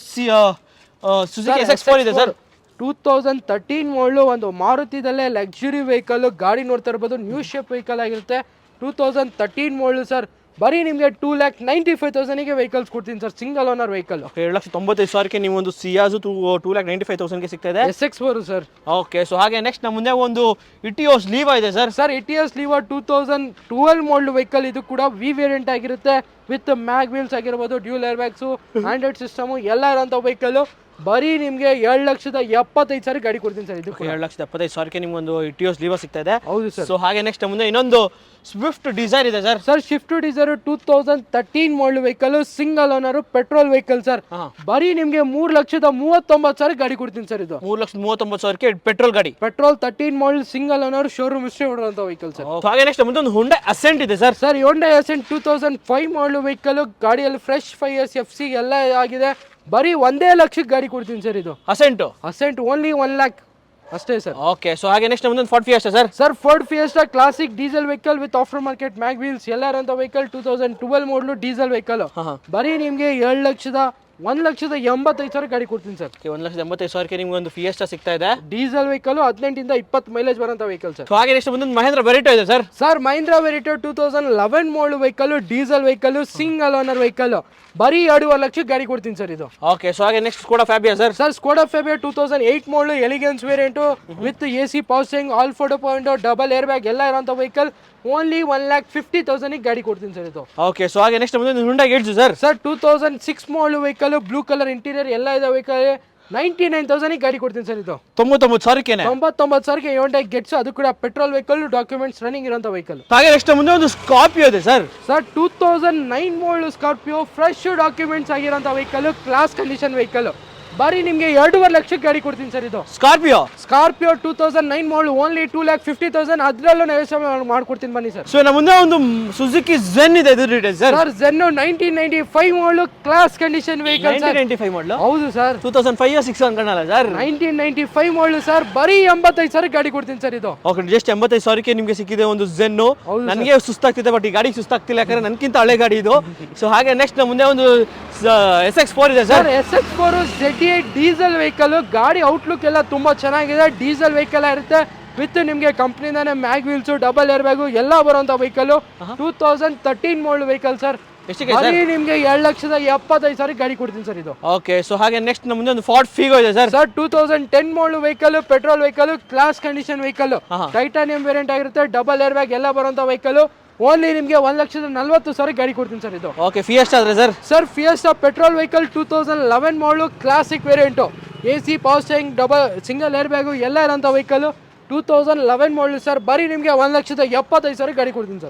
ಸುಜುಕಿ SX4 ಇದೆ ಸರ್. 2013 ಮಾಡಲು ಒಂದು ಮಾರುತಿದಲ್ಲೇ ಲಕ್ಸುರಿ ವೆಹಿಕಲ್. ಗಾಡಿ ನೋಡ್ತಾ ಇರ್ಬೋದು ನ್ಯೂ ಶೇಪ್ ವೆಹಿಕಲ್ ಆಗಿರುತ್ತೆ. 2013 ಮಾಡಲು ಸರ್. ಬರೀ ನಿಮಗೆ 2,95,000 ವೆಹಿಕಲ್ಸ್ ಕೊಡ್ತೀನಿ ಸರ್. Single owner vehicle. 7,95,000 ನೀವು ಒಂದು ಸಿಯಾಜ್ 2,95,000 ಸಿಗ್ತಾ ಇದೆ. SX4 sir. ಓಕೆ, ಸೊ ಹಾಗೆ ನೆಕ್ಸ್ಟ್ ನಮ್ಮ ಮುಂದೆ ಒಂದು ಇಟಿಯೋಸ್ ಲೀವಾ ಇದೆ sir. Sir Etios Liva 2012 model vehicle. ಇದು ಕೂಡ ವಿ ವೇರಿಯಂಟ್ ಆಗಿರುತ್ತೆ ವಿತ್ ಮ್ಯಾಗ್ ವೀಲ್ಸ್ ಆಗಿರ್ಬೋದು, dual air bags, Android system ಎಲ್ಲ ಇರೋಂಥ ವೆಹಿಕಲ್. ಬರೀ ನಿಮ್ಗೆ 2,75,000 ಗಾಡಿ ಕೊಡ್ತೀನಿ ಸರ್. ಇದು 2,75,000ಕ್ಕೆ ನಿಮ್ಗೆ ಒಂದು ಇಟಿಯೋಸ್ ಲೀವೋ ಸಿಗ್ತಾ ಇದೆ. ಹೌದು ಸರ್. ಸೊ ಹಾಗೆ ನೆಕ್ಸ್ಟ್ ಮುಂದೆ ಇನ್ನೊಂದು ಸ್ವಿಫ್ಟ್ ಡಿಸೈರ್ ಇದೆ sir. Sir Swift Dzire 2013 model vehicle, single owner, petrol vehicle sir. ಬರೀ ನಿಮ್ಗೆ 3,39,000 ಗಾಡಿ ಕೊಡ್ತೀನಿ ಸರ್. ಇದು 3,39,000ಕ್ಕೆ ಪೆಟ್ರೋಲ್ ಗಾಡಿ, petrol 13 model, single owner, showroom history ಹೊಡೆದಂತ ವೆಹಿಕಲ್ ಸರ್. ಹಾಗೆ ನೆಕ್ಸ್ಟ್ ಮುಂದೆ ಒಂದು ಹುಂಡೈ ಅಸೆಂಟ್ ಇದೆ sir. Sir Hyundai Accent 2005 model vehicle, ಗಾಡಿಯಲ್ಲಿ ಫ್ರೆಶ್ 5 years FC ಎಲ್ಲ ಆಗಿದೆ. ಬರೀ 1 ಲಕ್ಷಕ್ಕೆ ಗಾಡಿ ಕೊಡ್ತೀನಿ ಸರ್. ಇದು ಅಸೆಂಟ್ ಓನ್ಲಿ 1 lakh ಅಷ್ಟೇ ಸರ್. ಓಕೆ. ಸೊ ಹಾಗೆ ನೆಕ್ಸ್ಟ್ ಮುಂದೆ Ford fiesta sir. Sir Ford fiesta classic diesel vehicle with after market mag wheels ಎಲ್ಲ ಇರೋಂಥ ವೆಹಿಕಲ್, 2012 ಮಾಡಲು ಡೀಸೆಲ್ ವೆಹಿಕಲ್. ಬರೀ ನಿಮಗೆ 1,85,000 ಗಾಡಿ ಕೊಡ್ತೀನಿ ಸರ್. 1,85,000ಕ್ಕೆ ನಿಮ್ಗೆ ಒಂದು ಫಿಯೆಸ್ಟಾ ಸಿಗ್ತಾ ಇದೆ. ಡೀಸೆಲ್ ವೆಹಿಕಲ್ 18 ಇಂದ 20 ಮೈಲೇಜ್ ಬರೋಂಥ ವೆಹಿಕಲ್ ಸರ್. ಹಾಗೆ ನೆಕ್ಸ್ಟ್ ಮುಂದೆ ಮಹೇಂದ್ರ ವೆರಿಟೋ ಇದೆ sir. Sir Mahindra Verito 2011 model vehicle, diesel vehicle, single owner vehicle. ಬರೀ 2.5 ಲಕ್ಷಕ್ಕೆ ಗಾಡಿ ಕೊಡ್ತೀನಿ ಸರ್. ಇದು ಓಕೆ. ಸೊ ಹಾಗೆ next Skoda Fabia sir. Sir Skoda Fabia 2008 model, elegance variant with AC power steering, all 4.0, double air bag ಎಲ್ಲ ಇರೋಂಥ vehicle. Only 1,50,000 ಗಾಡಿ ಕೊಡ್ತೀನಿ ಸರ್. ಇದು ಓಕೆ. ಸೊ ಹಾಗೆ ನೆಕ್ಸ್ಟ್ ಮುಂದೆ Hyundai Getz sir. Sir 2006 model vehicle, blue colour interior ಎಲ್ಲ ಇದೆ vehicle. 99,000 ಗಾಡಿ ಕೊಡ್ತೀನಿ ಸರ್. ಇದು 99,000ಕ್ಕೆ 99,000ಗೆ Hyundai ಗೆಟ್ಸ್, ಅದು ಕೂಡ ಪೆಟ್ರೋಲ್ ವೆಹಿಕಲ್, ಡಾಕ್ಯುಮೆಂಟ್ಸ್ ರನ್ನಿಂಗ್ ಇರೋಂಥ ವೆಹಿಕಲ್. ಹಾಗೆ ನೆಕ್ಸ್ಟ್ ಮುಂದೆ ಒಂದು ಸ್ಕಾರ್ಪಿಯೋ ಇದೆ sir. Sir 2009 model Scorpio, fresh documents ಆಗಿರೋಂಥ ವೆಹಿಕಲ್, ಕ್ಲಾಸ್ ಕಂಡೀಷನ್ ವೆಹಿಕಲ್. ಬರೀ ನಿಮಗೆ 2.5 ಲಕ್ಷಕ್ಕೆ ಗಾಡಿ ಕೊಡ್ತೀನಿ ಸರ್. ಇದು ಸ್ಕಾರ್ಪಿಯೋ 2009 ಮಾಡಲ್, ಓನ್ಲಿ 2,50,000. ಅದರಲ್ಲೂ ನೆಗೋಷಿಯೇಟ್ ಮಾಡ್ಕೊಡ್ತೀನಿ ಬನ್ನಿ ಸರ್. ಸೊ ನಮ್ಮ ಮುಂದೆ ಒಂದು ಸುಜುಕಿ ಝೆನ್ ಇದೆ. ಇದು ಡೀಟೇಲ್ಸ್ ಸರ್. ಸರ್ ಝೆನ್ 1995 ಮಾಡಲ್, ಕ್ಲಾಸ್ ಕಂಡೀಷನ್ ವೆಹಿಕಲ್. 1995 ಮಾಡಲ್. ಹೌದು ಸರ್. 2005 6 ಅನ್ಕೊಳ್ಳಲ್ಲ ಸರ್. 1995 model sir. ಬರೀ 85,000 ಗಾಡಿ ಕೊಡ್ತೀನಿ ಸರ್. ಇದು ಓಕೆ. ಜಸ್ಟ್ 85,000ಕ್ಕೆ ನಿಮಗೆ ಸಿಕ್ಕಿದೆ ಒಂದು ಝೆನ್ನು. ನನಗೆ ಸುಸ್ತಾಗ್ತಿದೆ, ಬಟ್ ಈ ಗಾಡಿ ಸುಸ್ತಾಗ್ತಿಲ್ಲ, ಯಾಕಂದ್ರೆ ನನ್ಕಿಂತ ಹಳೆ ಗಾಡಿ ಇದು. ಸೊ ಹಾಗೆ ನೆಕ್ಸ್ಟ್ ನಮ್ಮ ಮುಂದೆ ಒಂದು SX4 ಇದೆ sir. SX4 ZD diesel vehicle. ಗಾಡಿ ಔಟ್ಲುಕ್ ಎಲ್ಲ ತುಂಬಾ ಚೆನ್ನಾಗಿದೆ. ಡೀಸೆಲ್ ವೆಹಿಕಲ್ ಇರುತ್ತೆ ವಿತ್ ನಿಮಗೆ ಕಂಪ್ನಿದಾನೆ mag wheels, double air bag ಎಲ್ಲ ಬರುವಂತ ವೆಹಿಕಲ್. 2013 model vehicle sir. ಬರೀ ನಿಮಗೆ 2,75,000 ಗಾಡಿ ಕೊಡ್ತೀನಿ ಸರ್. ಇದು ಓಕೆ. ಸೊ ಹಾಗೆ ನೆಕ್ಸ್ಟ್ ನಮ್ಮ ಮುಂದೆ ಒಂದು ಫಾರ್ಡ್ ಫಿಗೋ ಇದೆ sir. 2010 model vehicle, petrol vehicle, class condition vehicle, titanium variant ಆಗಿರುತ್ತೆ, ಡಬಲ್ ಏರ್ ಬ್ಯಾಗ್ ಎಲ್ಲ ಬರುವಂತ ವೆಹಿಕಲ್. ಓನ್ಲಿ ನಿಮಗೆ 1,40,000 ಗಾಡಿ ಕೊಡ್ತೀನಿ ಸರ್. ಇದು ಓಕೆ. ಫಿಯೆಸ್ಟಾ ಆದ್ರೆ sir. Sir fiesta petrol vehicle 2011 ಮಾಡಲು, classic variant, AC power steering, double single air bag ಎಲ್ಲ ಇರೋಂಥ ವೆಹಿಕಲ್. 2011 ಮಾಡಲು ಸರ್. ಬರೀ ನಿಮಗೆ 1,75,000 ಗಾಡಿ ಕೊಡ್ತೀನಿ ಸರ್.